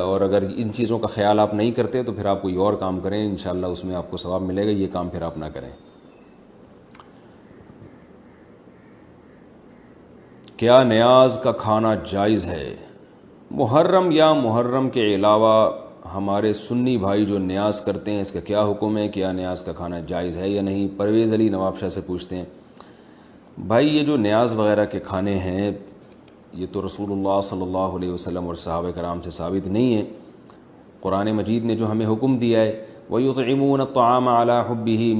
اور اگر ان چیزوں کا خیال آپ نہیں کرتے تو پھر آپ کوئی اور کام کریں، انشاءاللہ اس میں آپ کو ثواب ملے گا، یہ کام پھر آپ نہ کریں۔ کیا نیاز کا کھانا جائز ہے؟ محرم یا محرم کے علاوہ ہمارے سنی بھائی جو نیاز کرتے ہیں اس کا کیا حکم ہے؟ کیا نیاز کا کھانا جائز ہے یا نہیں؟ پرویز علی نواب شاہ سے پوچھتے ہیں۔ بھائی یہ جو نیاز وغیرہ کے کھانے ہیں یہ تو رسول اللہ صلی اللہ علیہ وسلم اور صحابہ کرام سے ثابت نہیں ہے۔ قرآن مجید نے جو ہمیں حکم دیا ہے وَيُطْعِمُونَ الطَّعَامَ عَلَىٰ حُبِّهِ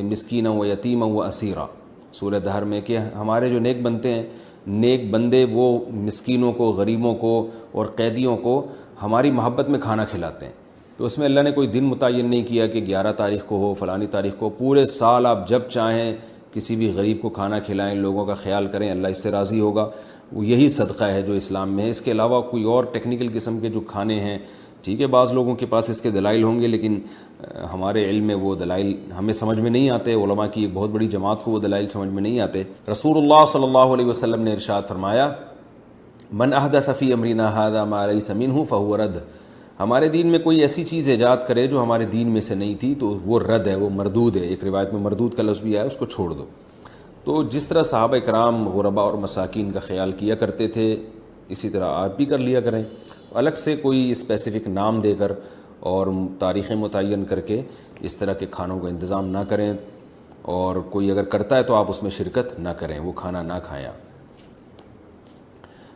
مِسْكِينًا وَيَتِيمًا وَأَسِيرًا، سورہ دہر میں کہ ہمارے جو نیک بنتے ہیں، نیک بندے وہ مسکینوں کو، غریبوں کو اور قیدیوں کو ہماری محبت میں کھانا کھلاتے ہیں۔ تو اس میں اللہ نے کوئی دن متعین نہیں کیا کہ 11 تاریخ کو ہو، فلانی تاریخ کو، پورے سال آپ جب چاہیں کسی بھی غریب کو کھانا کھلائیں، لوگوں کا خیال کریں، اللہ اس سے راضی ہوگا۔ وہ یہی صدقہ ہے جو اسلام میں ہے۔ اس کے علاوہ کوئی اور ٹیکنیکل قسم کے جو کھانے ہیں، ٹھیک ہے بعض لوگوں کے پاس اس کے دلائل ہوں گے لیکن ہمارے علم میں وہ دلائل ہمیں سمجھ میں نہیں آتے، علماء کی ایک بہت بڑی جماعت کو وہ دلائل سمجھ میں نہیں آتے۔ رسول اللہ صلی اللہ علیہ وسلم نے ارشاد فرمایا من احدث فی امرنا ھذا ما لیس منہ فہو رد، ہمارے دین میں کوئی ایسی چیز ایجاد کرے جو ہمارے دین میں سے نہیں تھی تو وہ رد ہے، وہ مردود ہے۔ ایک روایت میں مردود کا لفظ بھی آیا، اس کو چھوڑ دو۔ تو جس طرح صحابہ کرام غرباء اور مساکین کا خیال کیا کرتے تھے اسی طرح آپ بھی کر لیا کریں، الگ سے کوئی اسپیسیفک نام دے کر اور تاریخیں متعین کر کے اس طرح کے کھانوں کا انتظام نہ کریں، اور کوئی اگر کرتا ہے تو آپ اس میں شرکت نہ کریں، وہ کھانا نہ کھائیں۔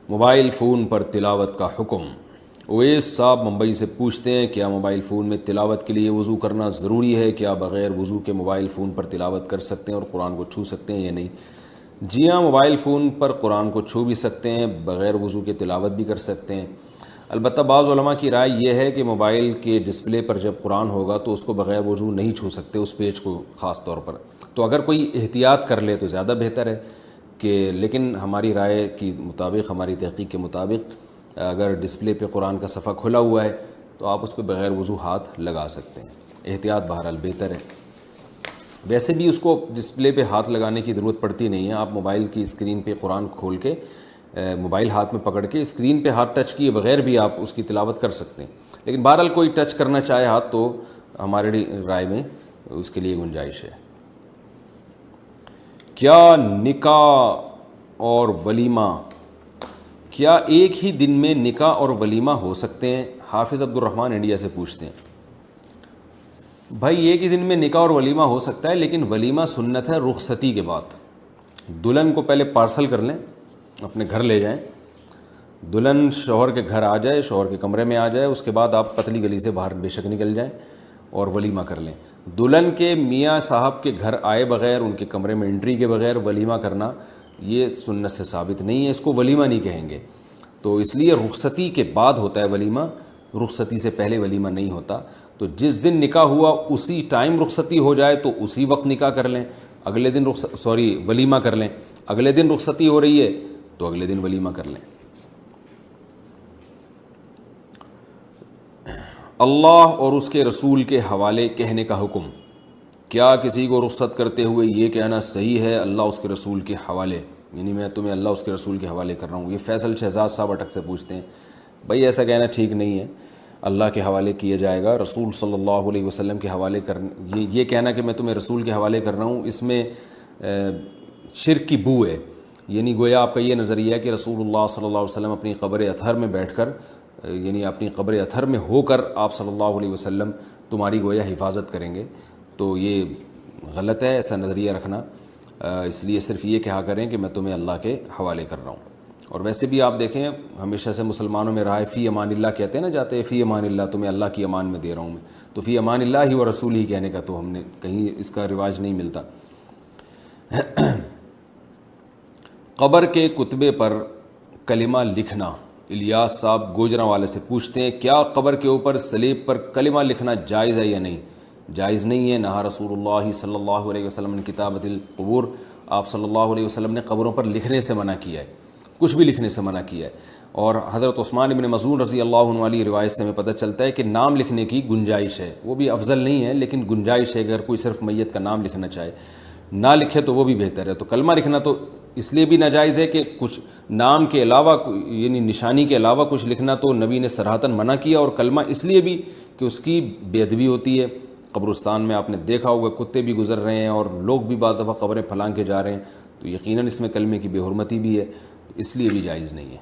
موبائل فون پر تلاوت کا حکم۔ اویس صاحب ممبئی سے پوچھتے ہیں کیا موبائل فون میں تلاوت کے لیے وضو کرنا ضروری ہے؟ کیا بغیر وضو کے موبائل فون پر تلاوت کر سکتے ہیں اور قرآن کو چھو سکتے ہیں یا نہیں؟ جی ہاں، موبائل فون پر قرآن کو چھو بھی سکتے ہیں، بغیر وضو کے تلاوت بھی کر سکتے ہیں۔ البتہ بعض علماء کی رائے یہ ہے کہ موبائل کے ڈسپلے پر جب قرآن ہوگا تو اس کو بغیر وضو نہیں چھو سکتے، اس پیج کو خاص طور پر۔ تو اگر کوئی احتیاط کر لے تو زیادہ بہتر ہے لیکن ہماری رائے کے مطابق، ہماری تحقیق کے مطابق اگر ڈسپلے پہ قرآن کا صفحہ کھلا ہوا ہے تو آپ اس پہ بغیر وضو ہاتھ لگا سکتے ہیں، احتیاط بہرحال بہتر ہے۔ ویسے بھی اس کو ڈسپلے پہ ہاتھ لگانے کی ضرورت پڑتی نہیں ہے، آپ موبائل کی اسکرین پہ قرآن کھول کے موبائل ہاتھ میں پکڑ کے اسکرین پہ ہاتھ ٹچ کیے بغیر بھی آپ اس کی تلاوت کر سکتے ہیں، لیکن بہرحال کوئی ٹچ کرنا چاہے ہاتھ تو ہماری رائے میں اس کے لیے گنجائش ہے۔ کیا نکاح اور ولیمہ، کیا ایک ہی دن میں نکاح اور ولیمہ ہو سکتے ہیں؟ حافظ عبد الرحمن انڈیا سے پوچھتے ہیں۔ بھائی ایک ہی دن میں نکاح اور ولیمہ ہو سکتا ہے لیکن ولیمہ سنت ہے رخصتی کے بعد۔ دلہن کو پہلے پارسل کر لیں، اپنے گھر لے جائیں، دلہن شوہر کے گھر آ جائے، شوہر کے کمرے میں آ جائے، اس کے بعد آپ پتلی گلی سے باہر بے شک نکل جائیں اور ولیمہ کر لیں۔ دلہن کے میاں صاحب کے گھر آئے بغیر، ان کے کمرے میں انٹری کے بغیر ولیمہ کرنا یہ سنت سے ثابت نہیں ہے، اس کو ولیمہ نہیں کہیں گے۔ تو اس لیے رخصتی کے بعد ہوتا ہے ولیمہ، رخصتی سے پہلے ولیمہ نہیں ہوتا۔ تو جس دن نکاح ہوا اسی ٹائم رخصتی ہو جائے تو اسی وقت نکاح کر لیں، اگلے دن ولیمہ کر لیں، اگلے دن رخصتی ہو رہی ہے تو اگلے دن ولیمہ کر لیں۔ اللہ اور اس کے رسول کے حوالے کہنے کا حکم۔ کیا کسی کو رخصت کرتے ہوئے یہ کہنا صحیح ہے اللہ اس کے رسول کے حوالے، یعنی میں تمہیں اللہ اس کے رسول کے حوالے کر رہا ہوں؟ یہ فیصل شہزاد صاحب اٹک سے پوچھتے ہیں۔ بھائی ایسا کہنا ٹھیک نہیں ہے، اللہ کے حوالے کیا جائے گا، رسول صلی اللہ علیہ وسلم کے حوالے یہ کہنا کہ میں تمہیں رسول کے حوالے کر رہا ہوں، اس میں شرک کی بو ہے، یعنی گویا آپ کا یہ نظریہ ہے کہ رسول اللہ صلی اللہ علیہ وسلم اپنی قبر اطہر میں بیٹھ کر، یعنی اپنی قبر اطہر میں ہو کر آپ صلی اللہ علیہ وسلم تمہاری گویا حفاظت کریں گے، تو یہ غلط ہے ایسا نظریہ رکھنا۔ اس لیے صرف یہ کہا کریں کہ میں تمہیں اللہ کے حوالے کر رہا ہوں۔ اور ویسے بھی آپ دیکھیں ہمیشہ سے مسلمانوں میں رہا ہے فی امان اللہ کہتے ہیں نا جاتے ہیں، فی امان اللہ، تمہیں اللہ کی امان میں دے رہا ہوں میں، تو فی امان اللہ ہی و رسول ہی کہنے کا تو ہم نے کہیں اس کا رواج نہیں ملتا۔ قبر کے کتبے پر کلمہ لکھنا، الیاس صاحب گوجرانوالے سے پوچھتے ہیں کیا قبر کے اوپر سلیب پر کلمہ لکھنا جائز ہے یا نہیں؟ جائز نہیں ہے۔ نہا رسول اللہ صلی اللہ علیہ وسلم نے کتابت القبور، آپ صلی اللہ علیہ وسلم نے قبروں پر لکھنے سے منع کیا ہے، کچھ بھی لکھنے سے منع کیا ہے۔ اور حضرت عثمان بن مظعون رضی اللہ عنہ والی روایت سے ہمیں پتہ چلتا ہے کہ نام لکھنے کی گنجائش ہے، وہ بھی افضل نہیں ہے لیکن گنجائش ہے، اگر کوئی صرف میت کا نام لکھنا چاہے، نہ لکھے تو وہ بھی بہتر ہے۔ تو کلمہ لکھنا تو اس لیے بھی ناجائز ہے کہ کچھ نام کے علاوہ یعنی نشانی کے علاوہ کچھ لکھنا تو نبی نے صراحتاً منع کیا، اور کلمہ اس لیے بھی کہ اس کی بے ادبی ہوتی ہے۔ قبرستان میں آپ نے دیکھا ہوگا کتے بھی گزر رہے ہیں اور لوگ بھی بعض دفعہ قبریں پھلانگ کے جا رہے ہیں، تو یقیناً اس میں کلمے کی بے حرمتی بھی ہے، تو اس لیے بھی جائز نہیں ہے۔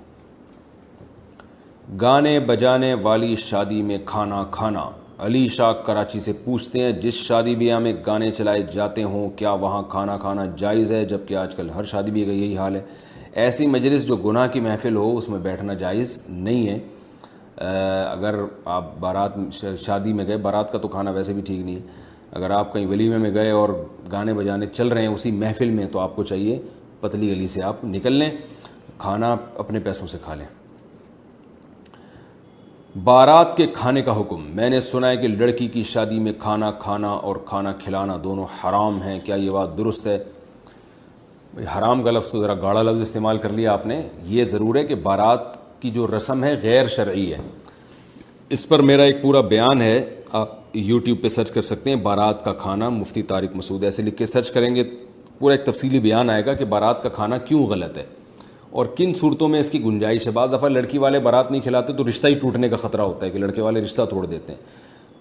گانے بجانے والی شادی میں کھانا کھانا، علی شاہ کراچی سے پوچھتے ہیں جس شادی بیاہ میں گانے چلائے جاتے ہوں کیا وہاں کھانا کھانا جائز ہے؟ جبکہ آج کل ہر شادی بیاہ کا یہی حال ہے۔ ایسی مجلس جو گناہ کی محفل ہو اس میں بیٹھنا جائز نہیں ہے۔ اگر آپ بارات شادی میں گئے، بارات کا تو کھانا ویسے بھی ٹھیک نہیں ہے، اگر آپ کہیں ولیمے میں گئے اور گانے بجانے چل رہے ہیں اسی محفل میں تو آپ کو چاہیے پتلی گلی سے آپ نکل لیں، کھانا اپنے پیسوں سے کھا لیں۔ بارات کے کھانے کا حکم، میں نے سنا ہے کہ لڑکی کی شادی میں کھانا کھانا اور کھانا کھلانا دونوں حرام ہیں، کیا یہ بات درست ہے؟ حرام کا لفظ تو ذرا گاڑا لفظ استعمال کر لیا آپ نے۔ یہ ضرور ہے کہ بارات کی جو رسم ہے غیر شرعی ہے، اس پر میرا ایک پورا بیان ہے، آپ یوٹیوب پہ سرچ کر سکتے ہیں، بارات کا کھانا مفتی طارق مسعود، ایسے لکھ کے سرچ کریں گے پورا ایک تفصیلی بیان آئے گا کہ بارات کا کھانا کیوں غلط ہے اور کن صورتوں میں اس کی گنجائش ہے۔ بعض دفعہ لڑکی والے بارات نہیں کھلاتے تو رشتہ ہی ٹوٹنے کا خطرہ ہوتا ہے کہ لڑکے والے رشتہ توڑ دیتے ہیں،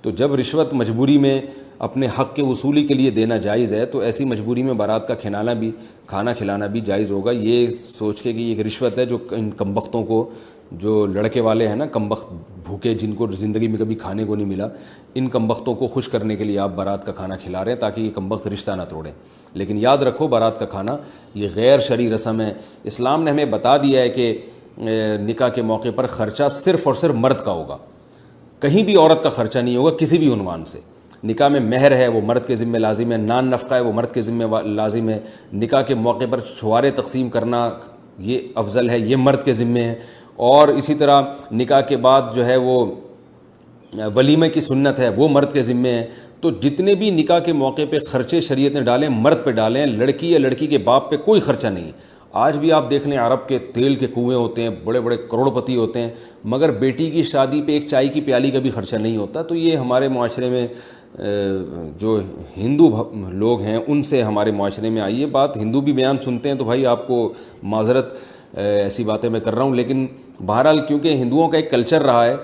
تو جب رشوت مجبوری میں اپنے حق کے وصولی کے لیے دینا جائز ہے تو ایسی مجبوری میں بارات کا کھانا کھلانا بھی جائز ہوگا، یہ سوچ کے کہ یہ ایک رشوت ہے جو ان کمبختوں کو، جو لڑکے والے ہیں نا کمبخت بھوکے جن کو زندگی میں کبھی کھانے کو نہیں ملا، ان کمبختوں کو خوش کرنے کے لیے آپ بارات کا کھانا کھلا رہے ہیں تاکہ یہ کمبخت رشتہ نہ توڑیں۔ لیکن یاد رکھو بارات کا کھانا یہ غیر شرعی رسم ہے۔ اسلام نے ہمیں بتا دیا ہے کہ نکاح کے موقع پر خرچہ صرف اور صرف مرد کا ہوگا، کہیں بھی عورت کا خرچہ نہیں ہوگا کسی بھی عنوان سے۔ نکاح میں مہر ہے وہ مرد کے ذمہ لازم ہے، نان نفقہ ہے وہ مرد کے ذمہ لازم ہے، نکاح کے موقع پر چھوارے تقسیم کرنا یہ افضل ہے، یہ مرد کے ذمہ ہے، اور اسی طرح نکاح کے بعد جو ہے وہ ولیمے کی سنت ہے وہ مرد کے ذمہ ہے۔ تو جتنے بھی نکاح کے موقع پہ خرچے شریعت نے ڈالیں مرد پہ ڈالیں، لڑکی یا لڑکی کے باپ پہ کوئی خرچہ نہیں۔ آج بھی آپ دیکھ لیں عرب کے تیل کے کنویں ہوتے ہیں، بڑے بڑے کروڑ پتی ہوتے ہیں، مگر بیٹی کی شادی پہ ایک چائے کی پیالی کا بھی خرچہ نہیں ہوتا۔ تو یہ ہمارے معاشرے میں جو ہندو لوگ ہیں ان سے ہمارے معاشرے میں آئی ہے بات۔ ہندو بھی بیان سنتے ہیں تو بھائی آپ کو معذرت، ایسی باتیں میں کر رہا ہوں، لیکن بہرحال کیونکہ ہندوؤں کا ایک کلچر رہا ہے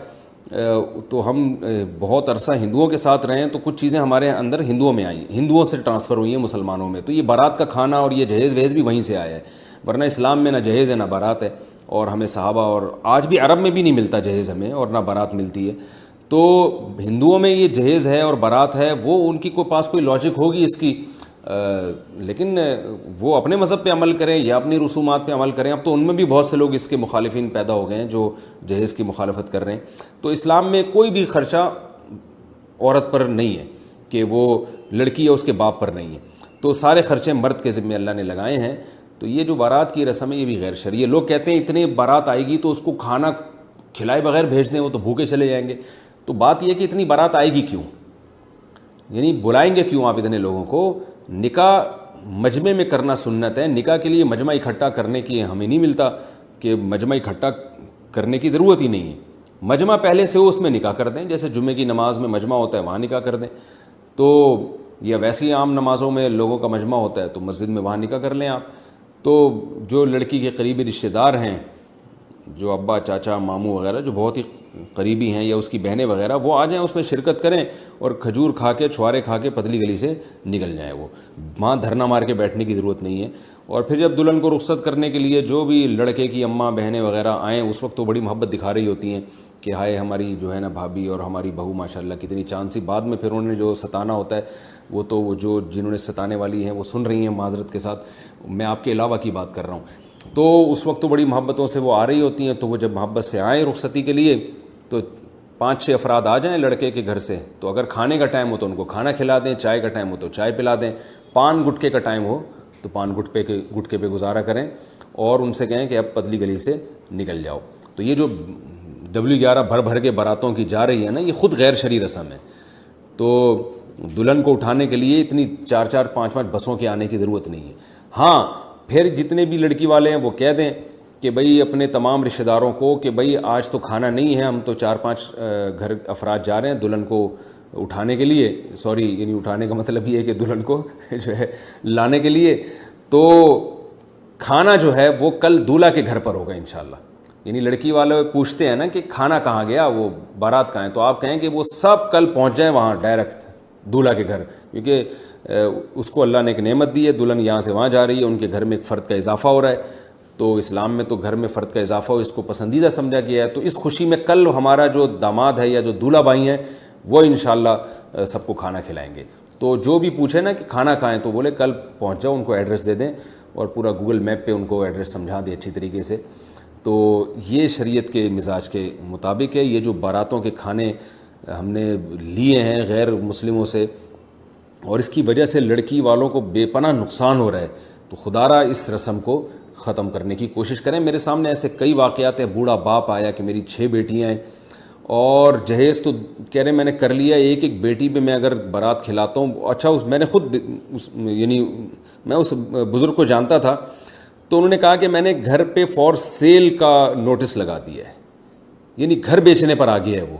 تو ہم بہت عرصہ ہندوؤں کے ساتھ رہے ہیں تو کچھ چیزیں ہمارے اندر ہندوؤں میں آئی، ہندوؤں سے ٹرانسفر ہوئی ہیں مسلمانوں میں۔ تو یہ بارات کا کھانا اور یہ جہیز وہیز بھی وہیں سے آیا ہے، ورنہ اسلام میں نہ جہیز ہے نہ بارات ہے، اور ہمیں صحابہ اور آج بھی عرب میں بھی نہیں ملتا جہیز ہمیں، اور نہ بارات ملتی ہے۔ تو ہندوؤں میں یہ جہیز ہے اور بارات ہے، وہ ان کی پاس کوئی لاجک ہوگی اس کی، لیکن وہ اپنے مذہب پہ عمل کریں یا اپنی رسومات پہ عمل کریں۔ اب تو ان میں بھی بہت سے لوگ اس کے مخالفین پیدا ہو گئے ہیں جو جہیز کی مخالفت کر رہے ہیں۔ تو اسلام میں کوئی بھی خرچہ عورت پر نہیں ہے کہ وہ لڑکی ہے اس کے باپ پر نہیں ہے، تو سارے خرچے مرد کے ذمہ اللہ نے لگائے ہیں۔ تو یہ جو بارات کی رسم ہے یہ بھی غیر شرعی ہے۔ لوگ کہتے ہیں اتنے بارات آئے گی تو اس کو کھانا کھلائے بغیر بھیج دیں، وہ تو بھوکے چلے جائیں گے۔ تو بات یہ کہ اتنی بارات آئے گی کیوں، یعنی بلائیں گے کیوں آپ اتنے لوگوں کو؟ نکاح مجمع میں کرنا سنت ہے، نکاح کے لیے مجمع اکٹھا کرنے کی ہمیں نہیں ملتا کہ مجمع اکٹھا کرنے کی ضرورت ہی نہیں ہے۔ مجمع پہلے سے ہو اس میں نکاح کر دیں، جیسے جمعے کی نماز میں مجمع ہوتا ہے وہاں نکاح کر دیں، تو یا ویسی عام نمازوں میں لوگوں کا مجمع ہوتا ہے تو مسجد میں وہاں نکاح کر لیں آپ۔ تو جو لڑکی کے قریبی رشتہ دار ہیں، جو ابا چاچا ماموں وغیرہ جو بہت ہی قریبی ہیں یا اس کی بہنیں وغیرہ، وہ آ جائیں اس میں شرکت کریں اور کھجور کھا کے چھوارے کھا کے پتلی گلی سے نکل جائیں۔ وہ وہاں دھرنا مار کے بیٹھنے کی ضرورت نہیں ہے۔ اور پھر جب دلہن کو رخصت کرنے کے لیے جو بھی لڑکے کی اماں بہنیں وغیررہ آئیں اس وقت تو بڑی محبت دکھا رہی ہوتی ہیں کہ ہائے ہماری جو ہے نا بھابھی اور ہماری بہو ماشاءاللہ کتنی چاند سی۔ بعد میں پھر انہوں نے جو ستانا ہوتا ہے وہ تو وہ جو جنہوں نے ستانے والی ہیں وہ سن رہی ہیں، معذرت کے ساتھ میں آپ کے علاوہ کی بات کر رہا ہوں۔ تو اس وقت تو بڑی محبتوں سے وہ آ رہی ہوتی ہیں, تو وہ جب محبت سے آئیں رخصتی کے لیے تو 5-6 افراد آ جائیں لڑکے کے گھر سے, تو اگر کھانے کا ٹائم ہو تو ان کو کھانا کھلا دیں, چائے کا ٹائم ہو تو چائے پلا دیں, پان گٹکے کا ٹائم ہو تو پان گٹکے پہ گزارا کریں, اور ان سے کہیں کہ اب پتلی گلی سے نکل جاؤ. تو یہ جو W11 بھر کے باراتوں کی جا رہی ہے نا, یہ خود غیر شرعی رسم ہے. تو دلہن کو اٹھانے کے لیے اتنی 4-4 5-5 بسوں کے آنے کی ضرورت نہیں ہے. ہاں پھر جتنے بھی لڑکی والے ہیں وہ کہہ دیں کہ بھئی اپنے تمام رشتہ داروں کو کہ بھئی آج تو کھانا نہیں ہے, ہم تو 4-5 گھر افراد جا رہے ہیں دلہن کو اٹھانے کے لیے, سوری یعنی اٹھانے کا مطلب یہ ہے کہ دلہن کو جو ہے لانے کے لیے, تو کھانا جو ہے وہ کل دولہا کے گھر پر ہوگا انشاءاللہ. یعنی لڑکی والے پوچھتے ہیں نا کہ کھانا کہاں گیا, وہ بارات کہاں ہے, تو آپ کہیں کہ وہ سب کل پہنچ جائیں وہاں ڈائریکٹ دولہا کے گھر, کیونکہ اس کو اللہ نے ایک نعمت دی ہے, دلہن یہاں سے وہاں جا رہی ہے, ان کے گھر میں ایک فرد کا اضافہ ہو رہا ہے. تو اسلام میں تو گھر میں فرد کا اضافہ ہو اس کو پسندیدہ سمجھا گیا ہے. تو اس خوشی میں کل ہمارا جو داماد ہے یا جو دولہا بھائی ہیں وہ انشاءاللہ سب کو کھانا کھلائیں گے. تو جو بھی پوچھے نا کہ کھانا کھائیں تو بولے کل پہنچ جاؤ, ان کو ایڈریس دے دیں اور پورا گوگل میپ پہ ان کو ایڈریس سمجھا دیں اچھی طریقے سے. تو یہ شریعت کے مزاج کے مطابق ہے. یہ جو باراتوں کے کھانے ہم نے لیے ہیں غیر مسلموں سے, اور اس کی وجہ سے لڑکی والوں کو بے پناہ نقصان ہو رہا ہے, تو خدا را اس رسم کو ختم کرنے کی کوشش کریں. میرے سامنے ایسے کئی واقعات ہیں. بوڑھا باپ آیا کہ میری 6 بیٹیاں ہیں اور جہیز تو کہہ رہے میں نے کر لیا, ایک بیٹی پہ میں اگر بارات کھلاتا ہوں, اچھا میں نے خود یعنی میں اس بزرگ کو جانتا تھا, تو انہوں نے کہا کہ میں نے گھر پہ فور سیل کا نوٹس لگا دیا ہے, یعنی گھر بیچنے پر آ گیا ہے وہ.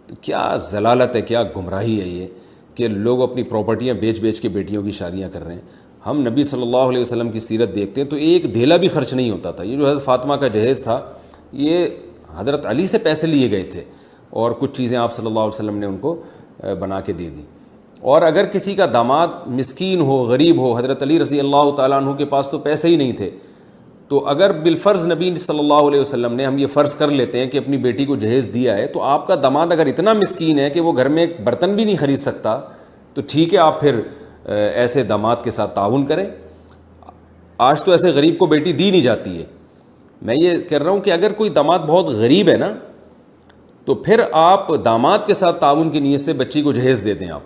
تو کیا ضلالت ہے, کیا گمراہی ہے یہ کہ لوگ اپنی پراپرٹیاں بیچ کے بیٹیوں کی شادیاں کر رہے ہیں. ہم نبی صلی اللہ علیہ وسلم کی سیرت دیکھتے ہیں تو ایک دھیلا بھی خرچ نہیں ہوتا تھا. یہ جو حضرت فاطمہ کا جہیز تھا یہ حضرت علی سے پیسے لیے گئے تھے, اور کچھ چیزیں آپ صلی اللہ علیہ وسلم نے ان کو بنا کے دے دی. اور اگر کسی کا داماد مسکین ہو, غریب ہو, حضرت علی رضی اللہ تعالیٰ عنہ کے پاس تو پیسے ہی نہیں تھے, تو اگر بالفرض نبی صلی اللہ علیہ وسلم نے, ہم یہ فرض کر لیتے ہیں کہ اپنی بیٹی کو جہیز دیا ہے, تو آپ کا داماد اگر اتنا مسکین ہے کہ وہ گھر میں ایک برتن بھی نہیں خرید سکتا, تو ٹھیک ہے آپ پھر ایسے داماد کے ساتھ تعاون کریں. آج تو ایسے غریب کو بیٹی دی نہیں جاتی ہے. میں یہ کہہ رہا ہوں کہ اگر کوئی داماد بہت غریب ہے نا, تو پھر آپ داماد کے ساتھ تعاون کی نیت سے بچی کو جہیز دے دیں آپ.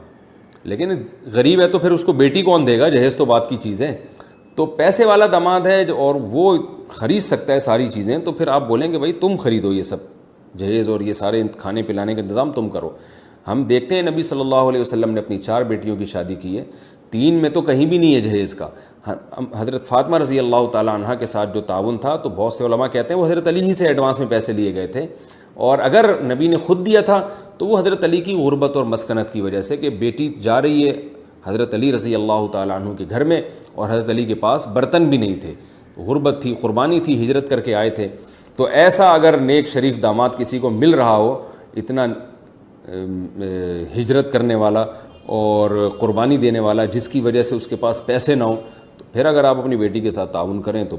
لیکن غریب ہے تو پھر اس کو بیٹی کون دے گا, جہیز تو بات کی چیز ہے. تو پیسے والا داماد ہے اور وہ خرید سکتا ہے ساری چیزیں, تو پھر آپ بولیں کہ بھائی تم خریدو یہ سب جہیز اور یہ سارے کھانے پلانے کا انتظام تم کرو. ہم دیکھتے ہیں نبی صلی اللہ علیہ وسلم نے اپنی 4 بیٹیوں کی شادی کی ہے, 3 میں تو کہیں بھی نہیں ہے جہیز کا. حضرت فاطمہ رضی اللہ تعالیٰ عنہ کے ساتھ جو تعاون تھا, تو بہت سے علماء کہتے ہیں وہ حضرت علی ہی سے ایڈوانس میں پیسے لیے گئے تھے, اور اگر نبی نے خود دیا تھا تو وہ حضرت علی کی غربت اور مسکنت کی وجہ سے, کہ بیٹی جا رہی ہے حضرت علی رضی اللہ تعالیٰ عنہ کے گھر میں اور حضرت علی کے پاس برتن بھی نہیں تھے, غربت تھی, قربانی تھی, ہجرت کر کے آئے تھے. تو ایسا اگر نیک شریف داماد کسی کو مل رہا ہو, اتنا ہجرت کرنے والا اور قربانی دینے والا, جس کی وجہ سے اس کے پاس پیسے نہ ہوں, تو پھر اگر آپ اپنی بیٹی کے ساتھ تعاون کریں تو